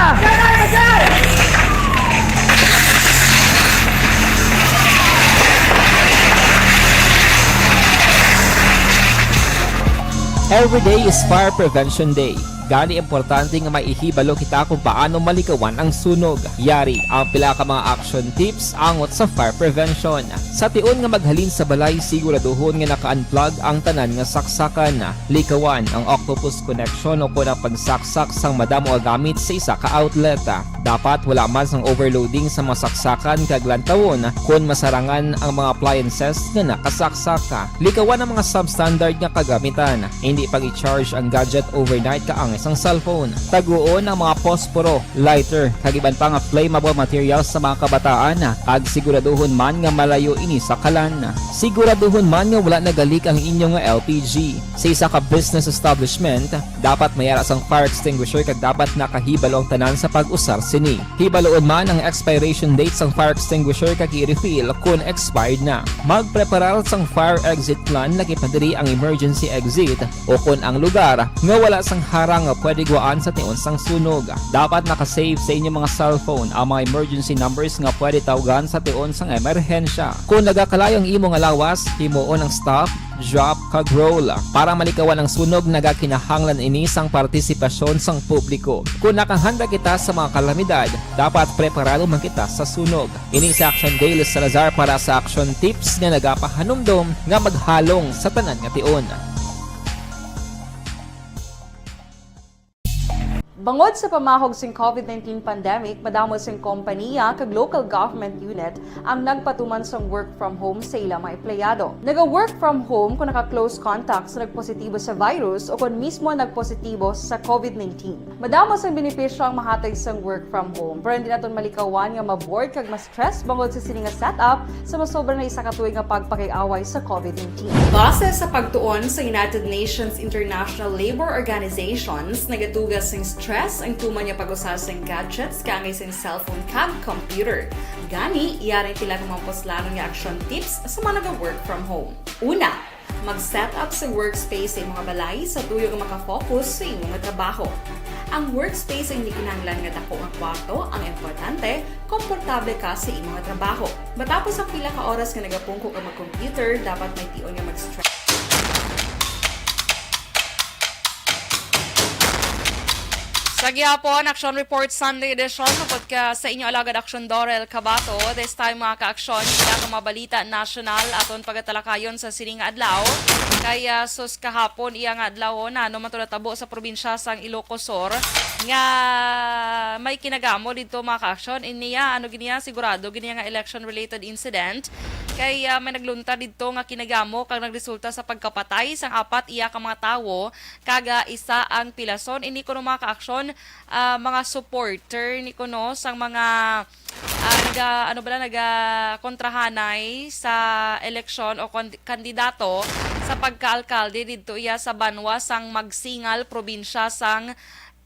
Every day is Fire Prevention Day. Gani importante nga maihibalo kita kung paano malikawan ang sunog. Yari ang pila ka mga action tips angot sa fire prevention. Sa tion nga maghalin sa balay, siguraduhon nga naka-unplug ang tanan nga saksakan. Likawan ang octopus connection o kung ang pagsaksak sang madamo nga gamit sa isa ka outlet. Dapat wala man sang overloading sa masaksakan kag lantawon kung masarangan ang mga appliances nga nakasaksaka. Likawan ang mga substandard nga kagamitan. Hindi pag i-charge ang gadget overnight kaang isang cellphone. Taguon ang mga posporo, lighter, kag iban pa nga flammable materials sa mga kabataan kag siguraduhon man nga malayo ini sa kalan. Siguraduhon man nga wala nagalik ang inyong LPG. Sa isa ka business establishment, dapat mayara sang fire extinguisher kag dapat nakahibalo ang tanan sa pag-usar sini. Hibaloon man ang expiration date sang fire extinguisher kag i-refill kung expired na. Magpreparar sang fire exit plan laki padiri ang emergency exit o kung ang lugar nga wala sang harang nga pwede guwaan sa tion sang sunog. Dapat nakasave sa inyong mga cellphone ang mga emergency numbers nga pwede tawagan sa tion sang emerhensya. Kung nagakalayo ang imo nga lawas, himuon ang stop, drop, kag roll. Para malikawan ang sunog, nagakinahanglan ini sang partisipasyon sang publiko. Kung nakahanda kita sa mga kalamidad, dapat preparado man kita sa sunog. Ini sa Action Daily Salazar para sa action tips nga nagapahanumdom nga maghalong sa tanan nga tion. Bangod sa pamahog sing COVID-19 pandemic, madamo sing kompanya kag local government unit ang nagpatuman sang work from home sa ilang mga empleyado. Naga-work from home kung naka-close contacts na nagpositibo sa virus o kung mismo nagpositibo sa COVID-19. Madamo sang benepisyo ang mahatag sang work from home, pero hindi naton malikawan nga ma-bored kag ma-stress bangod sa sini nga setup sa masobra na isa ka tuig nga pagpakiaway sa COVID-19. Base sa pagtuon sa United Nations International Labour Organizations, nagatugas sing stress ang tuman niya pag-usar sa gadgets kangay sa cellphone kag computer. Gani, iyarin tila ng mga poslano nga action tips sa mga nag-work from home. Una, mag-set up sa workspace sa mga balay sa tuyo nga makafocus sa imong trabaho. Ang workspace ay hindi kinahanglan nga dako nga kwarto, ang importante, komportable ka sa imong nga trabaho. Matapos ang pila ka oras nga nagapungko ka mag-computer, dapat may tion nga mag-stretch. Sa gihapon, Action Report Sunday edition, kapag ka sa inyo alagad Action Dorel Cabato. This time mga ka-aksyon, sila ka mabalita national aton pagatalakayon sa sining adlaw. Kaya sus kahapon iya nga adlaw na matulatabo sa probinsya sang Ilocos Sur nga may kinagamo dito mga ka-aksyon. Iniya, sigurado, giniya nga election-related incident. Kaya may naglunta dito nga kinagamo kag nagresulta sa pagkapatay sang apat iya ka mga tawo kaga isa ang pilason. Ini kuno mga ka-aksyon, mga supporter ni kuno sang mga kontrahanay sa eleksyon o kandidato sa pagkaalkalde dito iya sa Banwa sang Magsingal, probinsya sang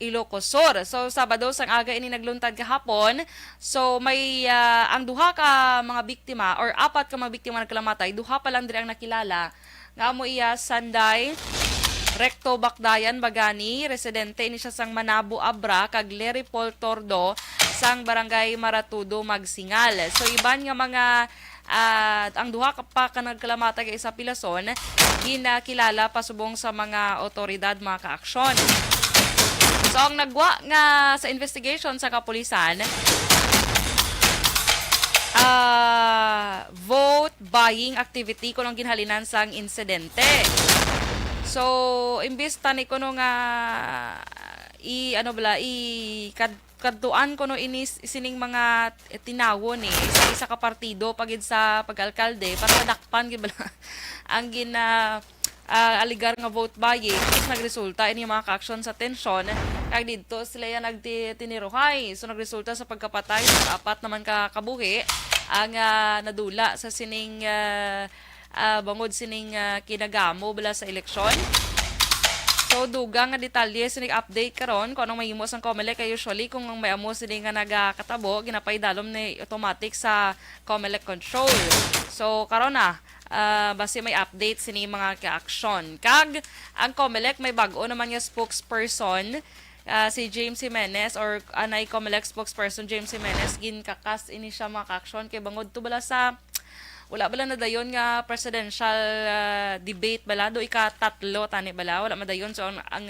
Ilocos Sur. So Sabado sang aga ini nagluntad kahapon. So may ang duha ka mga biktima or apat ka mga biktima nagkalamatay, duha pa lang diri ang nakilala. Nga amo iya Sanday Recto Bakdayan Bagani, residente ni siya sang Manabo Abra kag Leri Paul Tordo sang Barangay Maratudo Magsingal. So iban nga mga ang duha ka pa ka nagkalamatay kay isa pilason ginakilala pasubong sa mga otoridad mga ka-aksyon. So, ang nagwa nga sa investigation sa kapulisan, vote buying activity ko nung ginhalinan sang insidente. So, imbis tani ko nung kadtuan ko no inis sining mga tinawon isa ka partido pagid sa pag-alkalde para madakpan gid bala ang aligar nga vote buying is nagresulta ini mga ka-aksyon sa tensyon kag didto sila yan nagtiniruhay. So nagresulta sa pagkapatay sa apat naman ka kabuhi ang nadula sa sining bangod sining kinagamo bala sa eleksyon. So dugang nga detalye sining update karon kung anong mahimo sang COMELEC kay usually kung may amo sining nga nagakatabo ginapay dalom ni automatic sa COMELEC control. So karon na base may update sini mga ka-aksyon. Kag ang COMELEC may bag-o naman nga spokesperson si James Jimenez or anay COMELEC spokesperson James Jimenez ginkakas ini siya mga ka-aksyon kay bangod to bala sa wala bala na dayon nga presidential debate bala do ika-tatlo tani bala wala madayon so ang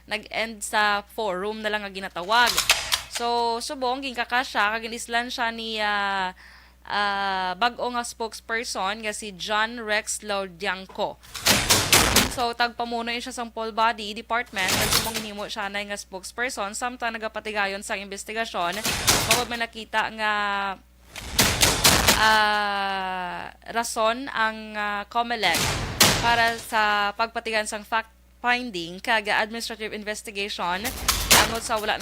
nag-end sa forum na lang nga ginatawag. So subong ginkakas siya kag ginislan siya ni bag-o nga spokesperson nga si John Rex Laudianco. So tagpamuno siya sa full body department kag sumong hinimo siya na nga spokesperson samtang nagapatigayon sa investigasyon mao may nakita nga rason ang COMELEC para sa pagpatigan sang fact-finding kag administrative investigation tungod sa wala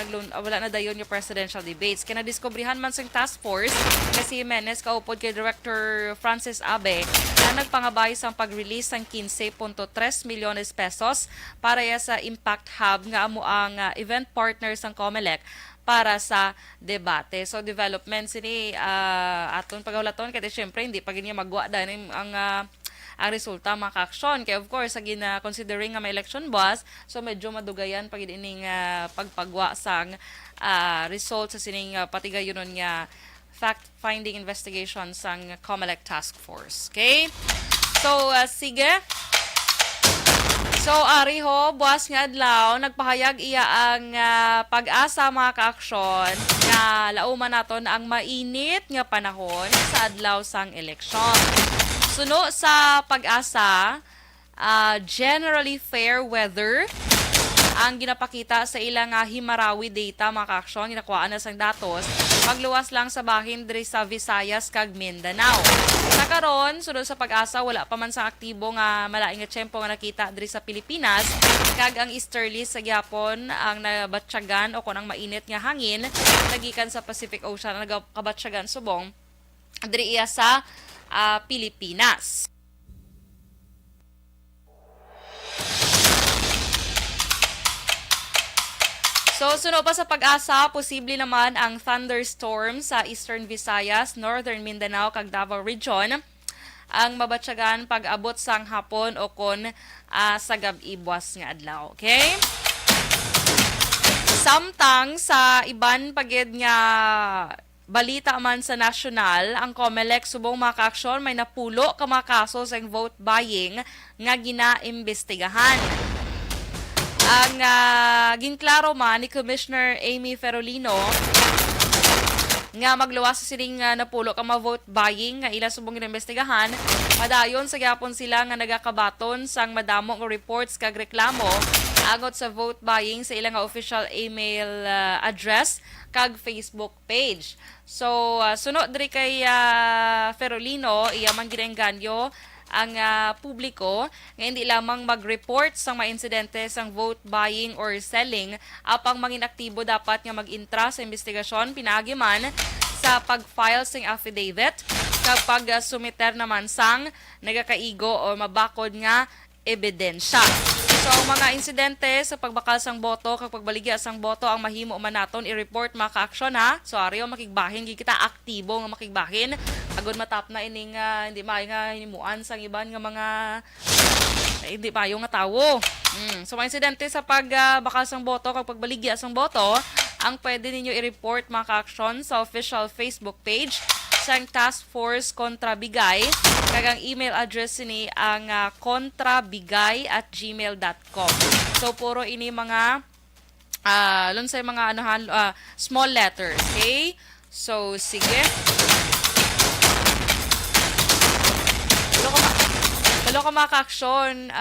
na dayon yung presidential debates. Kaya nadiskubrihan man sang task force kasi Jimenez kaupod kay Director Francis Abe na nagpangabay sang pag-release sang 15.3 milyones pesos para sa Impact Hub nga amo ang event partner sang COMELEC para sa debate. So development sini aton pagawlaton kay syempre hindi pa gini magwa dan ang resulta mga ka-aksyon. Kaya of course, agin considering nga may election boss, so medyo madugayan pag ining pagpagwa sang result sa sining patigayon nga fact-finding investigation sang COMELEC Task Force. Okay? So, sige. So, ariho, buwas nga adlaw, nagpahayag iya ang pag-asa mga ka-aksyon nga lauman naton ang mainit nga panahon sa adlaw sang eleksyon. Suno sa pag-asa, generally fair weather ang ginapakita sa ilang Himarawi data mga ka-aksyon, ginakuhaan na sang datos, magluwas lang sa bahin diri sa Visayas kag Mindanao. Sa karon, sunod sa pag-asa, wala pa man sang aktibo nga malaing nga tiyempo nga nakita diri sa Pilipinas, kag ang easterly sa gyapon ang nabatsyagan o kun ang mainit nga hangin nagikan sa Pacific Ocean nagabatsyagan subong diri iya sa Pilipinas. So, sunod pa sa pag-asa, posible naman ang thunderstorm sa Eastern Visayas, Northern Mindanao, kag Davao Region. Ang mabatsyagan pag-abot sang hapon o kon sa gabi buwas nga adlaw. Okay? Samtang sa iban pagid nga balita man sa nasyonal, ang COMELEC subong mga kaaksyon may napulo ka mga kaso sa vote buying nga ginaimbestigahan. Ang ginklaro man ni Commissioner Amy Ferolino nga magluwas sa siling napulo ka mga vote buying nga ila subong ginaimbestigahan, padayon sa gyapon sila nga nagakabaton sang madamo nga reports kag reklamo agot sa vote buying sa ilang official email address kag Facebook page. So, sunod diri kay Ferolino, iya man ginengganyo ang publiko nga hindi lamang mag-report sa mga insidente sang vote buying or selling, apang mangin aktibo dapat nga mag-intra sa investigasyon pinaagi man sa pag-file sing affidavit kapag sumiter naman sang nagakaigo o mabakod nga ebidensya. So, ang mga insidente sa pagbakal sang boto kag pagbaligya sang boto ang mahimo man naton i-report mga ka-aksyon ha. So, ariyo makigbahin gi kita aktibo nga makigbahin agud matap na ining hindi maayo nga himuan sang iban nga mga hindi maayo nga tawo. So, mga insidente sa pagbakal sang boto kag pagbaligya sang boto ang pwede ninyo i-report mga ka-aksyon sa official Facebook page sang Task Force Kontra Bigay kag ang email address ni ang kontrabigay@gmail.com. So puro ini mga lunsay mga small letters, okay? So sige. Dalo ka mga ka-aksyon,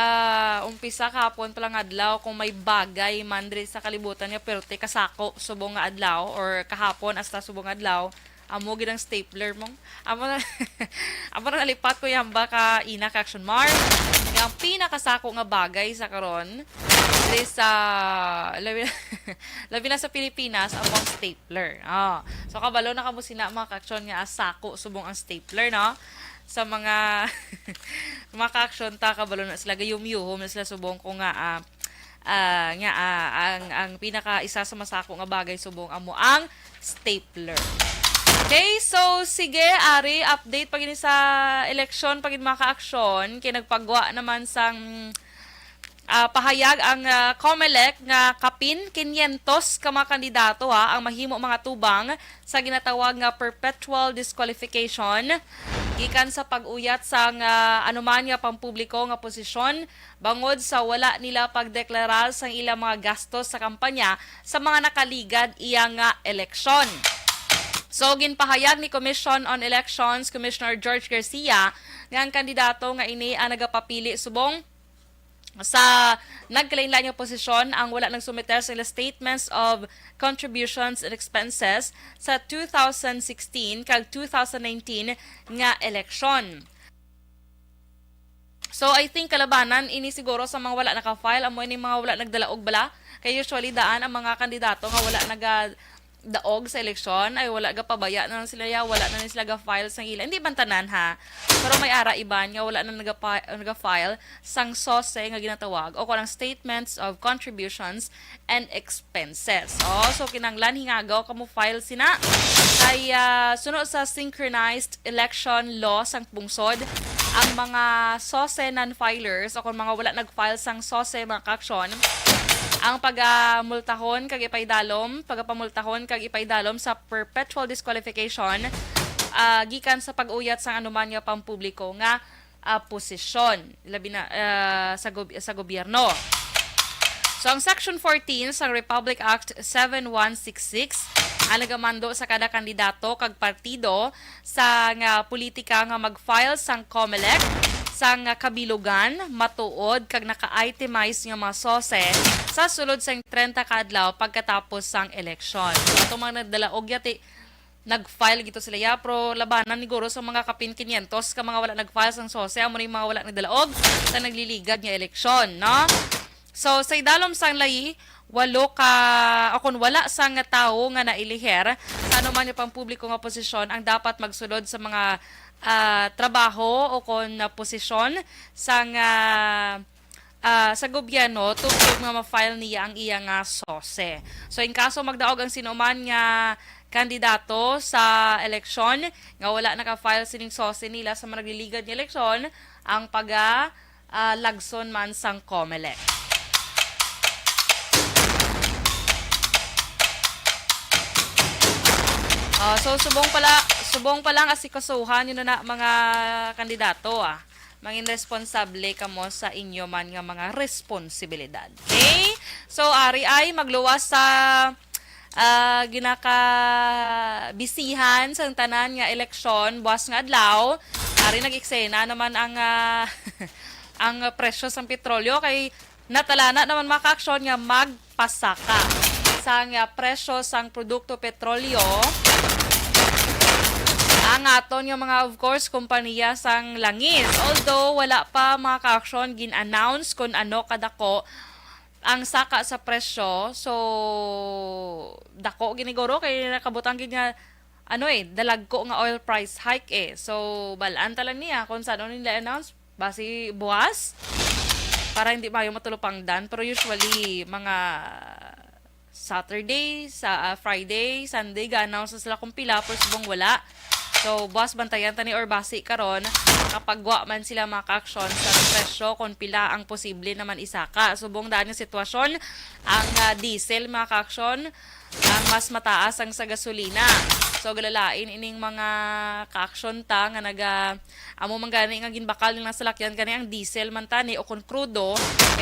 umpisa kahapon palang adlaw kung may bagay man diri sa kalibutan nga pero kasako subong nga adlaw or kahapon hasta subong adlaw. Amo gid ang stapler mong. Amo na nalipat ko yamba ka ina ka Action Mart. Ang pinakasako nga bagay sa karon diri sa labi na sa Pilipinas among stapler. So kabalo na kamo sina mga ka-aksyon nga sako subong ang stapler no. Sa mga mga ka-aksyon ta kabalo na sila gayum-yuhom na sila subong ko nga ang pinaka isa sa masako nga bagay subong amo ang stapler. Okay, so sige, Ari, update pagin sa eleksyon, pagin mga ka-aksyon, kinagpagwa naman sang pahayag ang COMELEC nga kapin 500 ka mga kandidato ang mahimo mga tubang sa ginatawag nga perpetual disqualification gikan sa pag-uyat sang anuman nga pampubliko nga posisyon bangod sa wala nila pagdeklarar sang ilang mga gastos sa kampanya sa mga nakaligad iya nga eleksyon. So, ginpahayag ni Commission on Elections, Commissioner George Garcia, nga ang kandidato nga ini ang nagapapili subong sa nagkalain-lain nga posisyon ang wala nagsumiter sa statements of contributions and expenses sa 2016 kag 2019 nga eleksyon. So, I think kalabanan, ini siguro sa mga wala naka-file, amo ini mga wala nagdalaog bala. Kaya usually daan ang mga kandidato nga wala daog sa eleksyon ay wala ga pabaya na sila wala na sila ga file sang ila hindi bantanan ha pero may ara iban nga wala na naga-file sang SOSE nga ginatawag o kanang statements of contributions and expenses. So kinanglan hingagaw kamo file sina kay sunod sa synchronized election law sang pungsod ang mga SOSE non-filers o kung mga wala nag-file sang SOSE mga ka-aksyon ang pagmultahon kag ipaydalom, pagpamultahon kag ipaydalom sa perpetual disqualification gikan sa pag-uyat sang anuman nga pampubliko nga posisyon labi na sa gobyerno. So ang Section 14 sa Republic Act 7166 ang nagamando sa kada kandidato kag partido sa nga politika nga mag-file sang COMELEC sang kabilugan, matuod kag naka-itemize nga mga SOSE sa sulod sang 30 ka adlaw pagkatapos sang eleksyon. So ato mga nagdalaog yati nag-file gito sila pero labanan ni guro sa mga kapin 500 ka mga wala nag-file sang SOSE amo ning mga wala nagdalaog sa nagliligad nga eleksyon, no? So sa idalom sang layi 8 ka o kung wala sang tawo nga nailiher sa anuman yung pampubliko nga posisyon ang dapat magsulod sa mga trabaho o kon posisyon sang sa gobyerno tungkol nga ma-file niya ang iya nga SOSE. So in kaso magdaog ang sinuman nga kandidato sa eleksyon nga wala naka-file sining SOSE nila sa nagliligad nga eleksyon ang lagson man sang COMELEC. So subong pa lang asikasuhan yun na mga kandidato mangin responsable kamo sa inyo man nga mga responsibilidad. Okay? So ari ay magluwas sa ginaka-bisihan sa tanan nga eleksyon buwas nga adlaw. Ari nag-eksena naman ang ang presyo sa petrolyo kay natalana naman maka-aksyon nga magpasaka sa nga presyo sang produkto petrolyo. Ang aton yung mga, of course, kompanya sang langis. Although, wala pa mga ka-aksyon gin-announce kung ano kadako ang saka sa presyo. So, dako giniguro kay nakabutang gid nga dalag ko nga oil price hike So, balaan talang niya kung saan nila announce basi buwas para hindi mayo matulupang dan. Pero usually, mga Saturday, Friday, Sunday, ga-announce na sila kung pila, pero subong wala. So, boss, bantayan tani or basi karon kapag wa man sila maka-aksyon sa presyo kung pila ang posible naman isaka. Subong daan yung sitwasyon, ang diesel maka-aksyon, ang mas mataas ang sa gasolina. So, galalain ining mga ka-aksyon ta nga amo man gani nga ginbakal nila sa lakyan kani ang diesel man tani o kung crudo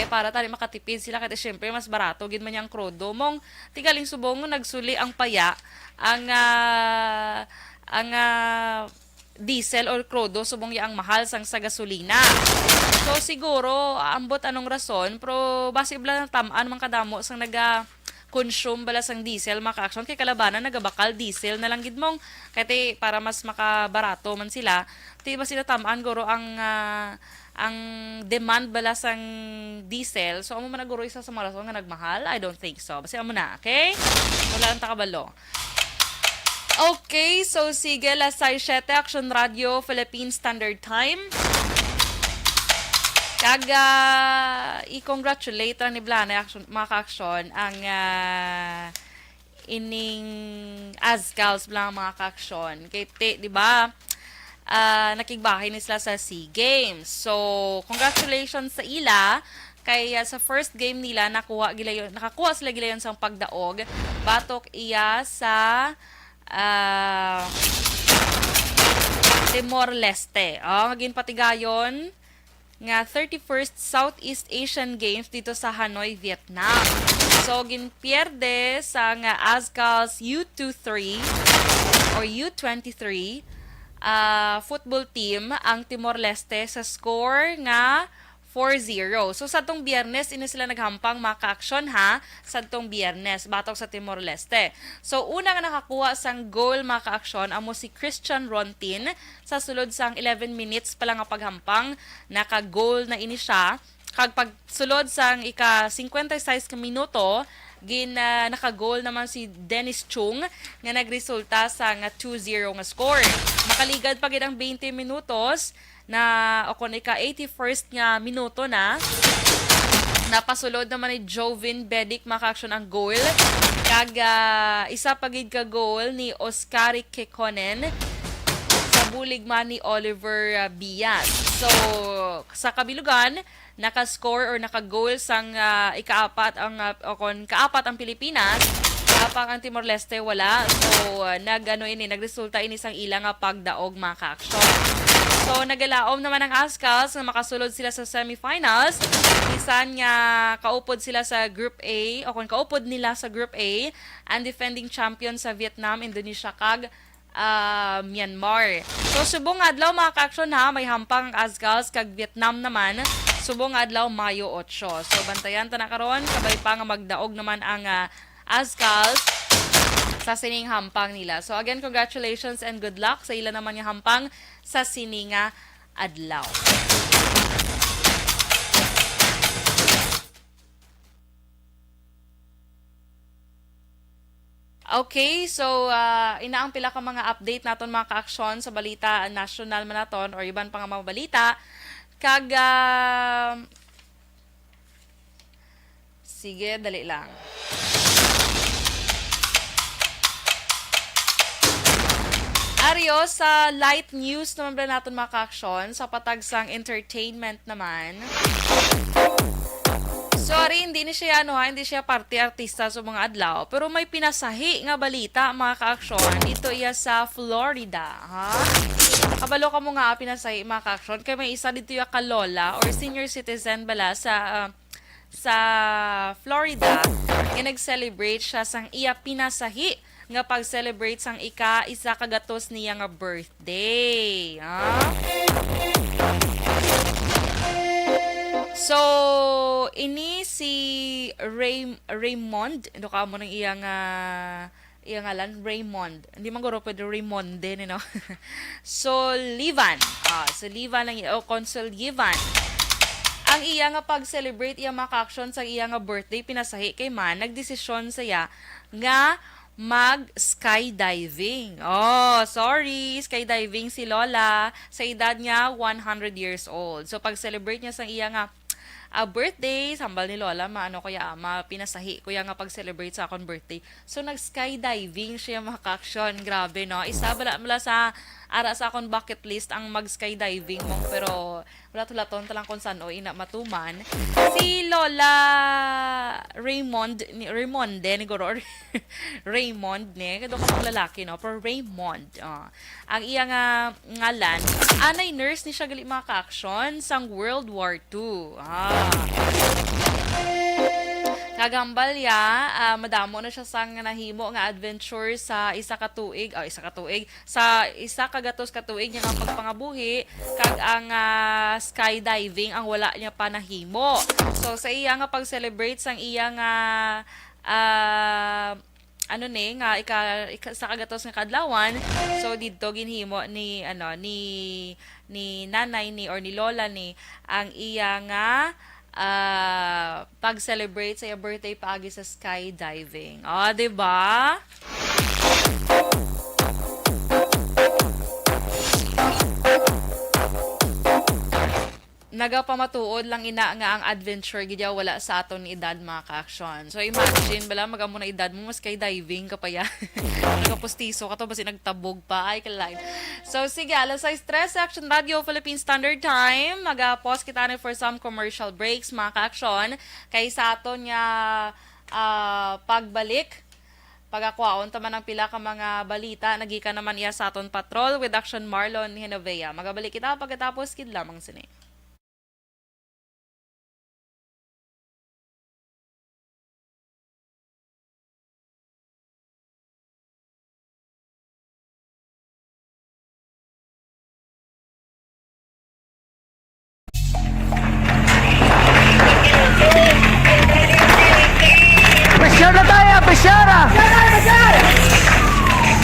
para tani makatipid sila kasi syempre mas barato gid man yang crudo mong tigaling subong nagsuli ang paya ang diesel or crudo subong ya ang mahal sang sa gasolina. So siguro ambot anong rason pero base bala tam-an man kadamo sang consume bala sang diesel maka-aksyon kay kalabanan nagabakal diesel na lang gid mong kay para mas makabarato man sila ti ba sila tam-an guro ang demand bala sang diesel. So amo man guro isa sa mga rason nga nagmahal? I don't think so. Basta amo na, okay? Wala lang takabalo. Okay, so sige, Las 7, Action Radio, Philippine Standard Time. I-congratulate ni Blana mga ka-aksyon ang ining Azcals blang mga ka-aksyon. Kaya, di ba, nakigbahay ni sila sa SEA Games. So, congratulations sa ila. Kaya sa first game nila, nakakuha sila gilayon sa pagdaog. Batok iya sa Timor-Leste. Ngagin patigayon nga 31st Southeast Asian Games dito sa Hanoi, Vietnam. So, ginpierde sa nga Azcals U23 or U23 football team ang Timor-Leste sa score nga 4-0. So, sa tong Biyernes, ini sila naghampang maka-aksyon sa tong Biyernes, batok sa Timor-Leste. So, una nga nakakuha sang goal maka-aksyon, amo si Christian Rontin, sa sulod sang 11 minutes pa lang nga paghampang, naka-goal na ini siya. Kag pagsulod sang ika-56 ka minuto, naka-goal naman si Dennis Chung nga nagresulta sa nga 2-0 nga score. Makaligad pa gid ang 20 minutos na o kung ika-81st nga minuto na napasulod naman ni Jovin Bedic maka-aksyon ang goal. Kag isa pa gid ka goal ni Oskari Kekonen sa bulig man ni Oliver Bias. So sa kabilugan naka-score or naka-goal sang ika-apat ang kaapat ang Pilipinas, kapag ang Timor-Leste wala. So nagresulta ini sang ilang pagdaog maka-aksyon. So nagalaom naman ang Azcals na makasulod sila sa semifinals. Bisan nga kaupod sila sa Group A o kung kaupod nila sa Group A ang defending champion sa Vietnam, Indonesia kag Myanmar. So subong adlaw mga ka-aksyon may hampang ang Azcals kag Vietnam naman subong adlaw Mayo 8. So bantayan ta na karon kabay pa nga magdaog naman ang Azcals sa sining hampang nila. So again, congratulations and good luck sa ila naman yung hampang sa sininga adlaw. Okay, so inaang pila ka mga update naton mga ka-aksyon sa balita national man naton or iban pa nga mga balita. Kag sige, dali lang. Aryo, sa light news naman ba natin mga ka-aksyon, sa patagsang entertainment naman. Sorry, hindi ni siya hindi siya party-artista sa mga adlaw, pero may pinasahi nga balita mga ka-aksyon dito iya sa Florida, ha? Kabalo ka mo nga pinasahi mga ka-aksyon kay may isa dito ya kalola or senior citizen bala sa Florida nga nag-celebrate siya sang iya pinasahi nga pag-celebrate sang isa kagatos niya nga birthday, ha? So, ini si Raymond, ito ka mo ng iyang ngalan, Raymond. Hindi man guro pwede Raymond din, you know. So, Livan. So, Livan lang, o Consul Livan. Ang iya nga pag-celebrate, iya maka-action sa iya nga birthday, pinasahi kay man, nagdesisyon saya nga mag-skydiving. Oh, sorry, skydiving si Lola sa edad niya 100 years old. So, pag-celebrate niya sa iya nga birthday, sambal ni Lola, pinasahi kuya nga pag-celebrate sa akong birthday. So, nag-skydiving siya maka-action. Grabe, no? Isa mula sa ara sa akong bucket list ang mag-skydiving mo. Pero, wala tulaton talang kung saan o ina matuman. Si Lola Raymond ni Goro, Raymond ni, kado ka lalaki, no? Pero Raymond, ang iya nga ngalan, anay nurse ni siya gali maka-action sang World War II. Kagambal ya, madamo na siya sang nahimo nga adventure sa isa kagatos katuig niya nga pagpangabuhi kag ang skydiving ang wala niya pa nahimo. So sa iya nga pag-celebrate sang iya nga sa kagatos nga kadlawan, so didto ginhimo ni nanay ni or ni lola ni ang iya nga pag-celebrate sa iya birthday paagi sa skydiving. Diba? Nagapamatuod lang ina nga ang adventure gidya wala sa aton ni edad mga ka-action. So imagine bala magamo na edad mo mas skydiving ka pa ya. Nagapustiso ka to basi nagtabog pa ay kalay. So sige, alas 6:03 Action Radio Philippine Standard Time. Mag-pause kita na for some commercial breaks mga ka-action kay sa aton nga pagbalik pagakwaon taman ang pila ka mga balita nagika naman iya sa aton patrol with Action Marlon Hinovea. Magabalik kita pagkatapos kid lamang sini. Pressure na tayo, pressure!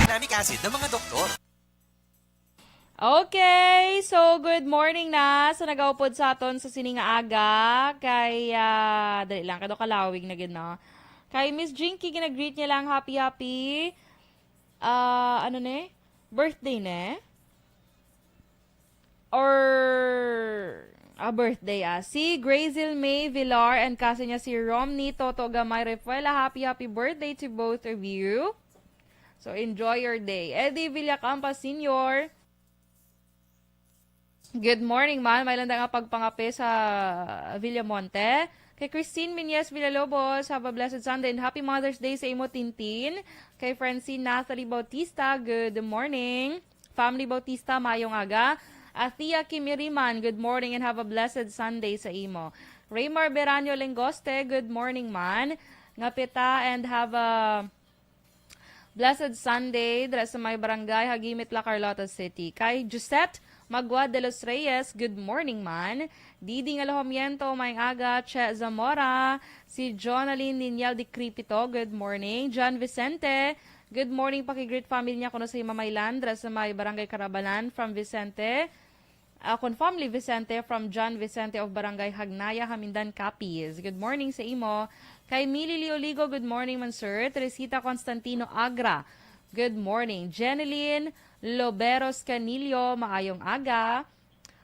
Nami kasi ng mga doktor. Okay, so good morning na sa nagaupod sa aton sa sining aga kay dali lang kado kalawig na gid no. Kay Miss Jinky ginagreet niya lang happy birthday ne? Or birthday si Grazil May Villar and kasi niya si Romney Toto Gamay Refuela. Happy birthday to both of you. So enjoy your day. Eddie Villacampa Sr. Good morning, man. May landa nga pagpangape sa Villamonte. Kay Christine Minyes Villalobos, have a blessed Sunday and happy Mother's Day sa imo Tintin. Kay Francine Nathalie Bautista, good morning. Family Bautista, mayong aga. Athea Kimiriman, good morning and have a blessed Sunday sa imo. Raymar Beranyo Lengoste, good morning, man. Ngapita and have a blessed Sunday dra sa may barangay Hagimit La Carlota City. Kay Josette Magua de los Reyes, good morning man. Didi nga Alohomiento, may aga. Che Zamora, si Jonaline Ninyal de Cripito, good morning. John Vicente, good morning. Pakigreet family niya kuno sa Mamaylan dra sa may barangay Karabalan from Vicente. Kun family Vicente from John Vicente of Barangay Hagnaya, Hamindan, Capiz. Good morning sa imo. Kay Mili Lioligo, good morning man sir. Teresita Constantino Agra, good morning. Jeneline Loberos Canillo, maayong aga.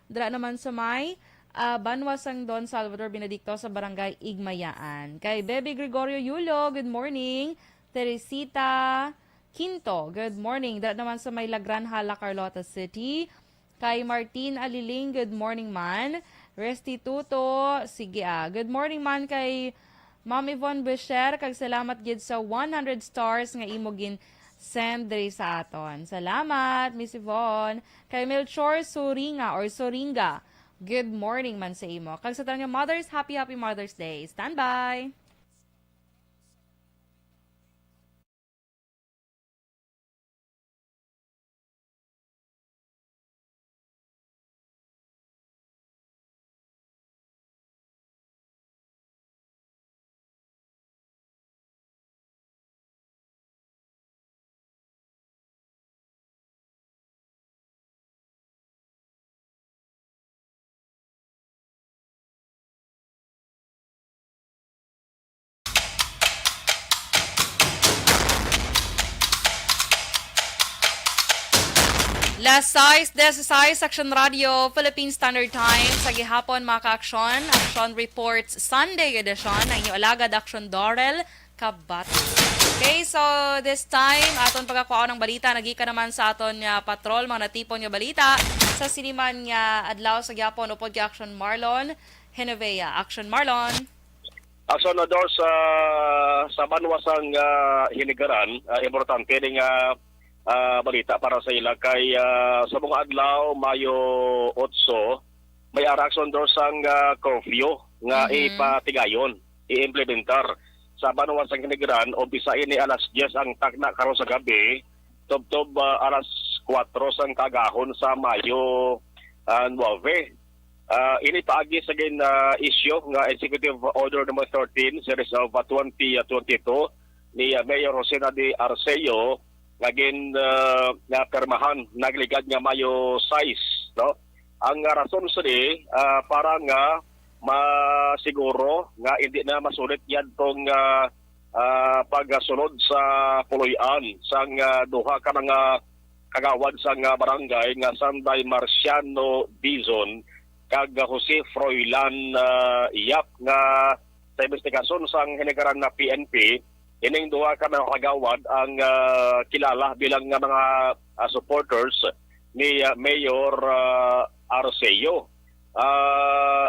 Dra naman sa may Banwasang Don Salvador Benedicto sa Barangay Igmayaan. Kay Bebe Gregorio Yulo, good morning. Teresita Quinto, good morning. Dra naman sa may Lagran Hala, Carlota City. Kay Martin Aliling, good morning man. Restituto, sige Good morning man kay Ma'am Yvonne Besher, kag salamat gid sa 100 stars nga imo gin send diri sa aton. Salamat, Miss Yvonne. Kay Melchor Soringa or Soringa, good morning man sa imo. Kag sa tanong mothers, happy Mother's Day. Stand by. Last size, size, Action Radio, Philippine Standard Time, sa gihapon mga ka-aksyon, Action Reports Sunday edition, ang inyong alagad Action Dorel Kabat. Okay, so this time, aton pagkakuha ng balita, nagika naman sa aton patrol, mga natipon nga balita, sa siniman nga adlaw sa gihapon, upod kay Action Marlon Genovea. Action Marlon. Action na doors sa banwasang hinigaran, importante ning balita para sa ila kay sa mga adlaw Mayo 8 may action doors ang curfew nga ipatigayon i-implementar sa banwasang hinigaran o bisain ni alas 10 ang tagna karon sa gabi tubtob alas 4 sang kagahon sa Mayo 9. Ini paagi sa issue nga Executive Order No. 13 Series of 2022 ni Mayor Jose de Arceo ngagin na permahan nagligad nga Mayo 6, no? Ang rason sa para nga masiguro nga hindi na masulit yan tong pagsunod sa puloy-an sang duha ka mga kagawad sang barangay nga Sanday Marciano Dizon kag Jose Froilan Yap nga sa investigasyon sang hinigaran na PNP. Ining duha ka mga kagawad ang kilala bilang nga mga supporters ni Mayor Arceo.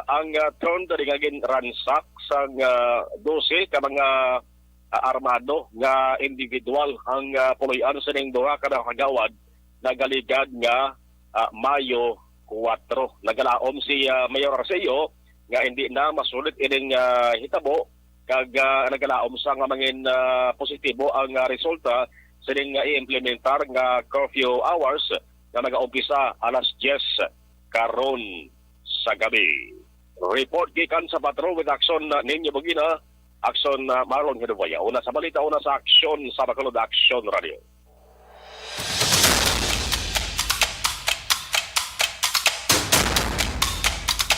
Ang turn na rigagin ransak sa 12 ka mga armado nga individual ang puloy-an sa ining duha ka mga kagawad nagaligad nga Mayo 4. Nagalaom si Mayor Arceo nga hindi na masulit ining hitabo kag nagalaom sa nga mangin positibo ang resulta sa ning i-implementar nga curfew hours nga nag-umpisa alas 10 karon sa gabi. Report gikan sa Patrol with Action ninyo Bugina, Action Marlon Genovea. Una sa balita, una sa aksyon sa Bacolod Action Radio.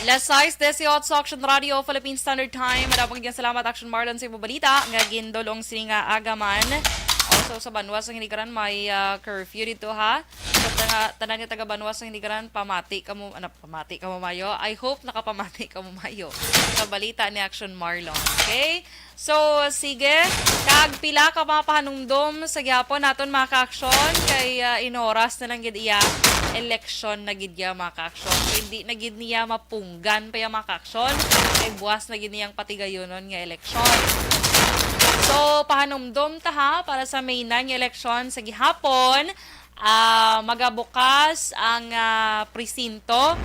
Last size, 18 Action Radio, Philippine Standard Time. Madapang ganyan salamat, Action Marlon, sa balita. Nga gindolong sininga agaman. Also, sa Banwas ng Hinigaran, may curfew dito, ha? Sa tanan nga taga Banwas ng Hinigaran, pamati ka mo mayo. I hope nakapamati ka mo mayo. Sa balita ni Action Marlon. Okay? So, sige. Kag pila ka mga pahanungdom sa gyapon naton mga ka-aksyon. Kay inoras na lang gid iya election na gid ya mga ka-aksyon. Hindi na gid niya mapunggan pa yung mga ka-aksyon. Kay buwas na gid niyang patigayonon nga election. So, pahanumdom ta ha para sa May 9 election sa gihapon. Magabukas ang presinto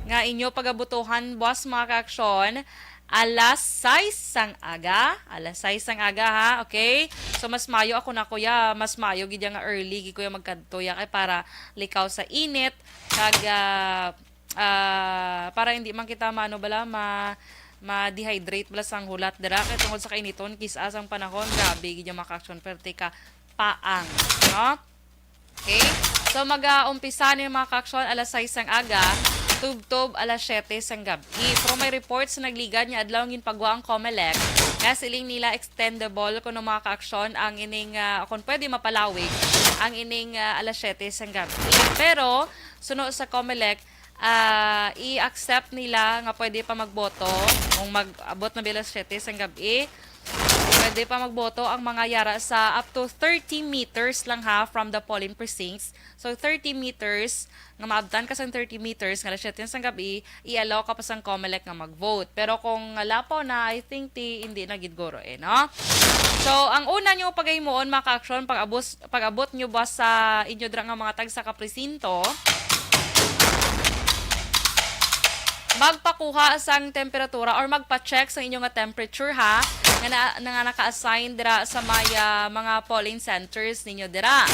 nga inyo pagabutuhan buwas mga ka-aksyon. Alas 6 sang aga. Alas 6 sang aga ha. Okay? So, mas mayo ako na kuya. Mas mayo gid nga early. Kuya magkadtoya kay para likaw sa init. Kag para hindi man kita ma-dehydrate bala sang hulat dira kay tungod sa kainiton kisa sang panahon grabe gid yung maka-action perte ka paang, no? Okay? So mag-umpisa ni mga ka-action alas 6 sang aga, tubtob alas 7 sang gabi. Pero may reports na nagligad niya adlaw ngin pagwa ang COMELEC nga siling nila extendable kuno mga ka-action ang ining kung pwede mapalawig ang ining alas 7 sang gabi. Pero suno sa COMELEC i-accept nila nga pwede pa magboto kung mag-abot na bilas 7 sang gabi. Pwede pa magboto ang mga yara sa up to 30 meters lang ha from the polling precincts. So 30 meters, nga maabtan ka sa 30 meters, nga alas 7 sa gabi, i-allow ka pa sa COMELEC nga mag-vote. Pero kung lapaw na, I think hindi na gidgoro no? So, ang una nyo pagaymoon, mga ka-aksyon, pag-abot nyo ba sa inyo dra nga mga tag sa kapresinto, magpakuha sang temperatura or magpa-check sa inyong nga temperature ha nga naka-assign dira sa mga polling centers ninyo dira.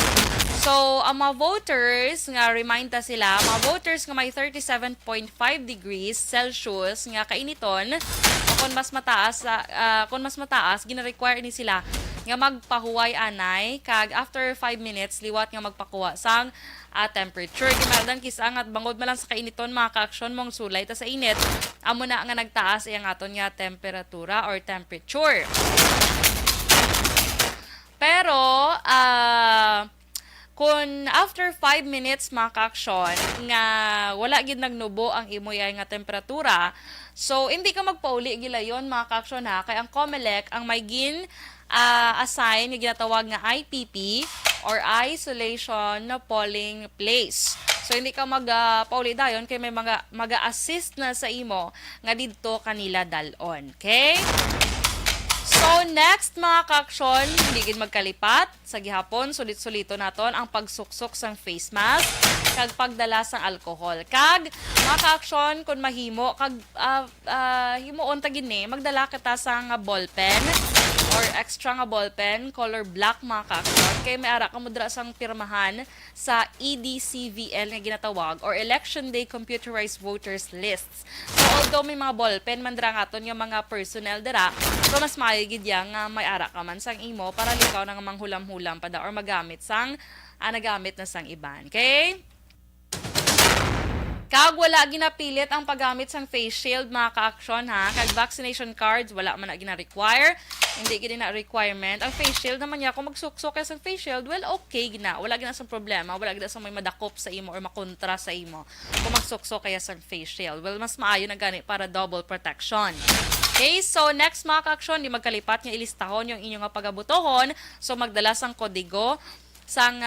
So, ang mga voters nga remind ta sila, mga voters nga may 37.5 degrees Celsius nga kainiton, kung mas mataas gina-require ni sila nga magpahuway anay kag after 5 minutes liwat nga magpakuha sang temperature. Gimaldan kisang at bangod man lang sa kainiton mga ka-aksyon mong sulay ta sa init amo na nga nagtaas iyang aton nga temperatura or temperature. Pero kung after 5 minutes mga ka-aksyon nga wala gid nagnubo ang imoy nga temperatura, so hindi ka magpauli gilayon mga ka-aksyon ha, kay ang COMELEC ang may assign nga ginatawag nga IPP or Isolation Polling Place. So hindi ka magpauli dayon kay may mag-assist na sa imo nga didto kanila dalon. Okay? So next mga ka-aksyon, hindi gid magkalipat sa gihapon, sulit-sulito naton ang pagsuksok sang face mask kag pagdala sang alcohol. Kag mga ka-aksyon kung mahimo kag himuon ta gini magdala kita sang ballpen or extra nga ballpen color black mga ka-aksyon kay may ara ka mo dira sang pirmahan sa EDCVL nga ginatawag or Election Day Computerized Voters Lists. So although may mga ballpen man dira ngaton nga mga personnel dira, pero mas maayigid yang nga may ara ka man sang imo para likaw na nga manghulam-hulam pa da or magamit sang nagamit na sang iban. Okay? Kag wala ginapilit ang paggamit sang face shield mga ka-aksyon ha. Kag vaccination cards wala man na gina-require. Hindi gid na requirement. Ang face shield naman niya kung magsuksok ka sang face shield, well okay gina. Wala gina sang problema, wala gina sang may madakop sa imo or makontra sa imo. Kung magsuksok kaya sang face shield, well mas maayo na gani para double protection. Okay, so next mga ka-aksyon, di magkalipat nga ilistahon yung inyong nga pagabutohon. So magdala sang kodigo sang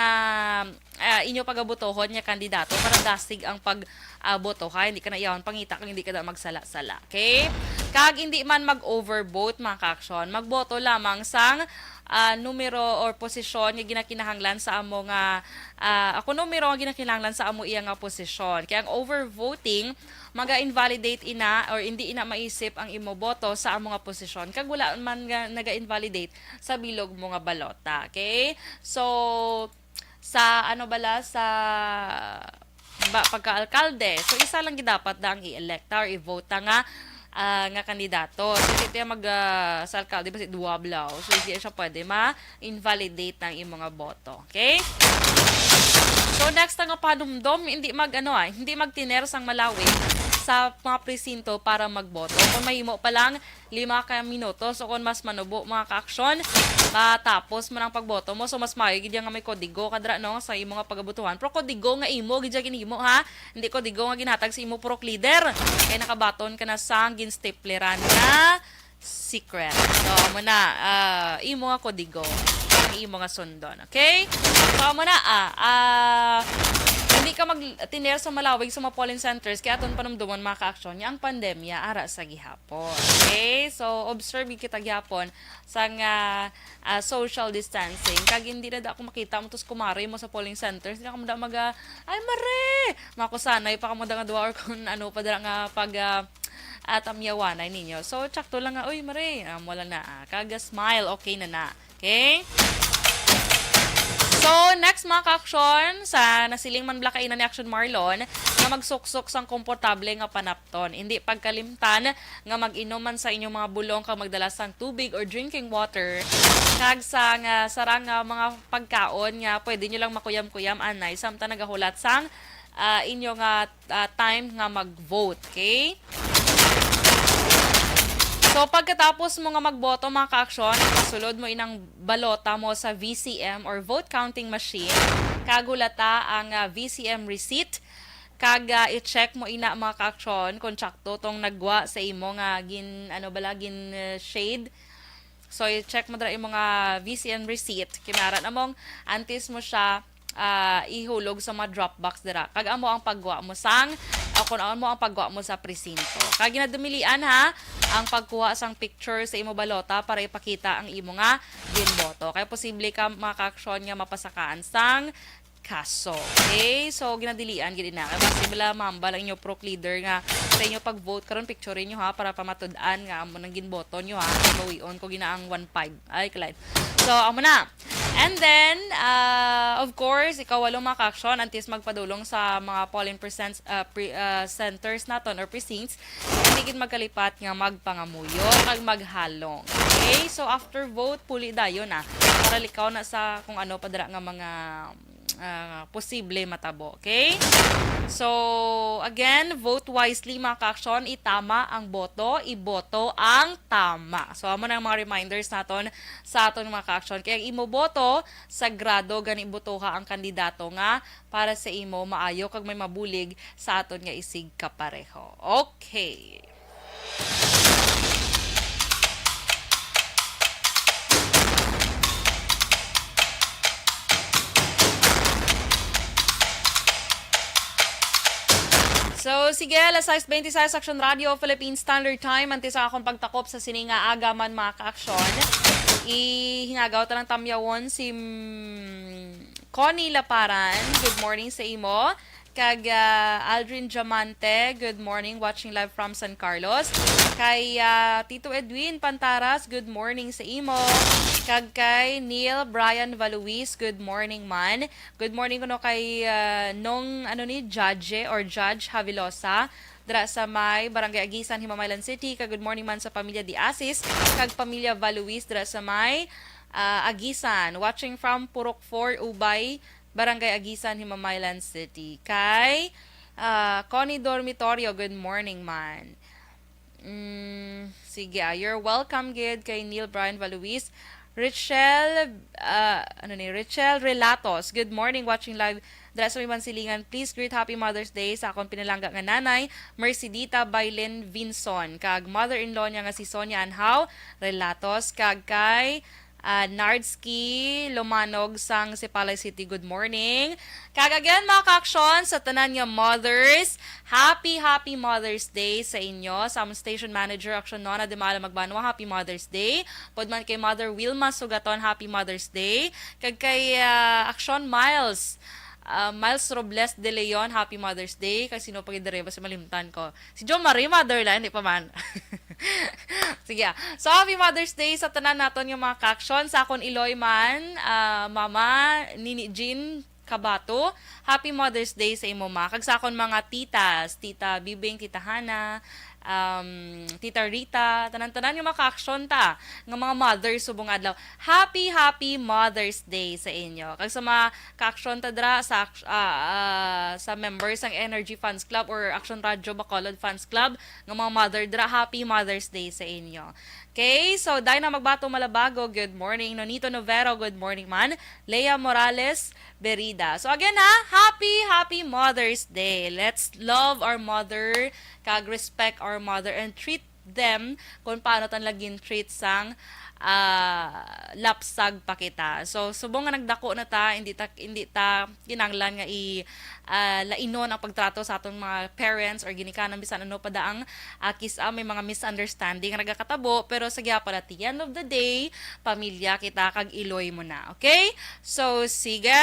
inyo pagabutohon nga kandidato para dasig ang pagboto ha, hindi ka na iyawan pangita kung hindi ka na magsala-sala. Okay? Kag hindi man mag-overvote mga ka-aksyon, magboto lamang sang numero or posisyon nga ginakinahanglan sa amo nga ako numero nga ginakinahanglan sa amo iya nga posisyon. Kaya ang overvoting maga-invalidate ina or hindi ina maisip ang imo boto sa amo nga posisyon kag wala man nga naga-invalidate sa bilog mo nga balota. Okay? So sa sa pagka-alkalde, so isa lang gidapat da ang i-electa or i-vote nga kandidato. So ito yung sa alkalde basi duwa blaw. So hindi siya pwede ma-invalidate ng imong nga boto. Okay? So next nga padumdom, hindi magtiner sang malawig sa mga presinto para magboto. Kung mahimo pa lang 5 ka minutos o kung mas manubo mga ka-aksyon, matapos mo ng pagboto mo. So mas maayo gid nga may kodigo kadra no sa imo nga pagabutuhan. Pero kodigo nga imo gid ginhimo ha. Hindi kodigo nga ginhatag sa imo purok leader. Kay nakabaton ka na sang ginstapleran na secret. So amo na imo nga kodigo. Ang imo nga sundon. Okay? So amo na hindi ka magtiner sa malawig sa mga polling centers kaya aton panumduman mga ka-aksyon niya ang pandemya ara sa gihapon. Okay? So, observe kita gihapon sa social distancing. Kag hindi na ako makita mo tos kumari mo sa polling centers. Hindi na ka mo da ay mare! Makusanay pa ka mo da nga duwa or kung ano pa da nga tamyawanay ninyo. So, tsakto lang nga, uy mare, wala na. Kaga smile, okay na. Okay? So, next mga ka-aksyon, sa nasiling man blakainan ni Action Marlon, nga magsuksok sang komportable nga panapton. Hindi pagkalimtan nga mag-inom man sa inyong mga bulong kang magdala sang tubig or drinking water. Kag sa sarang mga pagkaon nga pwede nyo lang makuyam-kuyam anay samtang nagahulat sang inyong time nga mag-vote. Okay? So, pagkatapos mo nga magboto mga ka-aksyon, sulod mo inang balota mo sa VCM or vote counting machine. Kagulata ang VCM receipt. Kag i-check mo ina mga ka-aksyon kung tsakto tong nagwa sa imo nga gin shade So, i-check mo dira yung mga VCN receipt. Kinara namong antes mo siya ihulog sa mga Dropbox dira. Kag amo ang pagguha mo sang kung amo ang pagguha mo sa presinto. Kag ginadumilian ha ang pagkuha sang picture sa imo balota para ipakita ang imo nga ginboto. Kaya posible ka makaaksyon nga mapasakaan sang kaso. Okay? So, ginadilian, gini na. Kaya possible mamba lang inyo pro leader nga sa inyo pag-vote karon picture nyo ha para pamatud-an nga amo nang ginboto nyo ha. Bawion ko ginaang 1.5. Ay, kalay. So, amo na. And then, of course, ikaw walong maka-action antes magpadulong sa mga polling centers naton or precincts, hindi gid magkalipat nga magpangamuyo kag maghalong. Okay? So, after vote, puli dayon na. Para likaw na sa kung ano padara nga mga posible matabo. Okay? So, again, vote wisely mga ka-aksyon. Itama ang boto, iboto ang tama. So, amo na ang mga reminders naton sa aton mga ka-aksyon. Kaya imo boto, sagrado gani ibotoha ang kandidato nga para sa imo maayo kag may mabulig sa aton nga isig kapareho. Okay. So, sige, alas 6:26 Action Radio, Philippine Standard Time. Antes sa akong pagtakop sa sininga agaman mga ka-aksyon. Ihingagaw ta ng tamyawon si Connie Laparan. Good morning sa imo. Kag Aldrin Diamante, good morning, watching live from San Carlos. Kay Tito Edwin Pantaras, good morning sa imo. Kag kay Neil Brian Valuis, good morning man. Good morning kuno kay Judge Havilosa dra sa may Barangay Agisan, Himamaylan City. Kag good morning man sa pamilya Di Asis, kag pamilya Valuis dra sa may Agisan. Watching from Purok 4, Ubay, Barangay Agisan, Himamaylan City. Kay Connie Dormitorio, good morning man. Sige, you're welcome gid kay Neil Brian Valuis. Richel Relatos, good morning, watching live dra sa Silingan. Please greet Happy Mother's Day sa akong pinalangga nga nanay, Mercedita Bailin Vinson. Kag mother-in-law niya nga si Sonia Anhao Relatos. Kag kay Nardski Lomanog sang Sipalay City, good morning. Kag again mga ka-aksyon sa tanan nga mothers, happy Mother's Day sa inyo. Sa among station manager Aksyon Nona de Mala Magbanwa, happy Mother's Day. Podman kay Mother Wilma Sugaton, happy Mother's Day. Kag kay Aksyon Miles Robles de Leon, happy Mother's Day. Kasi sino pag-idareba sa malimtan ko. Si John Marie, motherland, hindi pa man. Sige. So, happy Mother's Day sa tanan naton yung mga ka-aksyon. Sa akon Iloy man, Mama Nini Jean Kabato, happy Mother's Day sa imo ma. Kag sa akon mga titas, Tita Bibing, Tita Hana, Tita Rita, tanan-tanan yung mga ka-aksyon ta ng mga mothers subong adlaw. Happy Mother's Day sa inyo. Kag sa mga ka-aksyon ta dra sa members ng Energy Fans Club or Action Radio Bacolod Fans Club ng mga mother dra, happy Mother's Day sa inyo. Okay, so dahil na magbato Malabago, good morning. Nonito Novero, good morning man. Leia Morales Berida. So again ha, happy Mother's Day. Let's love our mother, kag respect our mother, and treat them kung paano tan laging treat sang lapsag pa kita. So subong nga nagdako na ta, hindi ta kinanglan nga lainon ang pagtrato sa atong mga parents or ginikanan bisan ano pa daang may mga misunderstanding nga nagakatabo, pero sa gyapon at the end of the day, pamilya kita kag iloy mo na. Okay? So sige.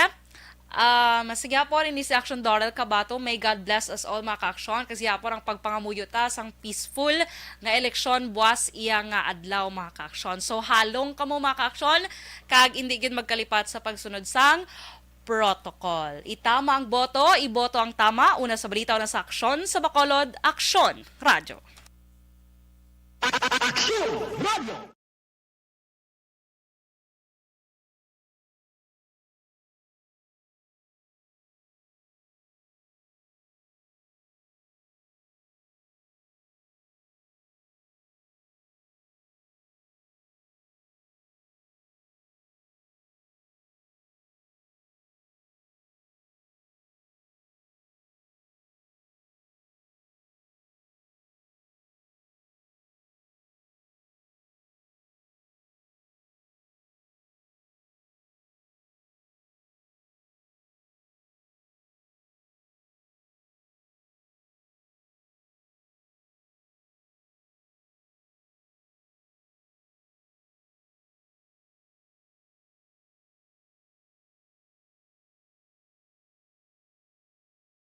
Masigya po rin ni si Action Doral Kabato. May God bless us all mga ka-aksyon. Kasi po ang pagpangamuyo ta sang peaceful nga eleksyon buwas iya nga adlaw mga ka-aksyon. So halong kamo mga ka-aksyon, kag hindi gid magkalipat sa pagsunod sang protocol. Itama ang boto, iboto ang tama. Una sa balita, una sa aksyon sa Bacolod, Aksyon Radio.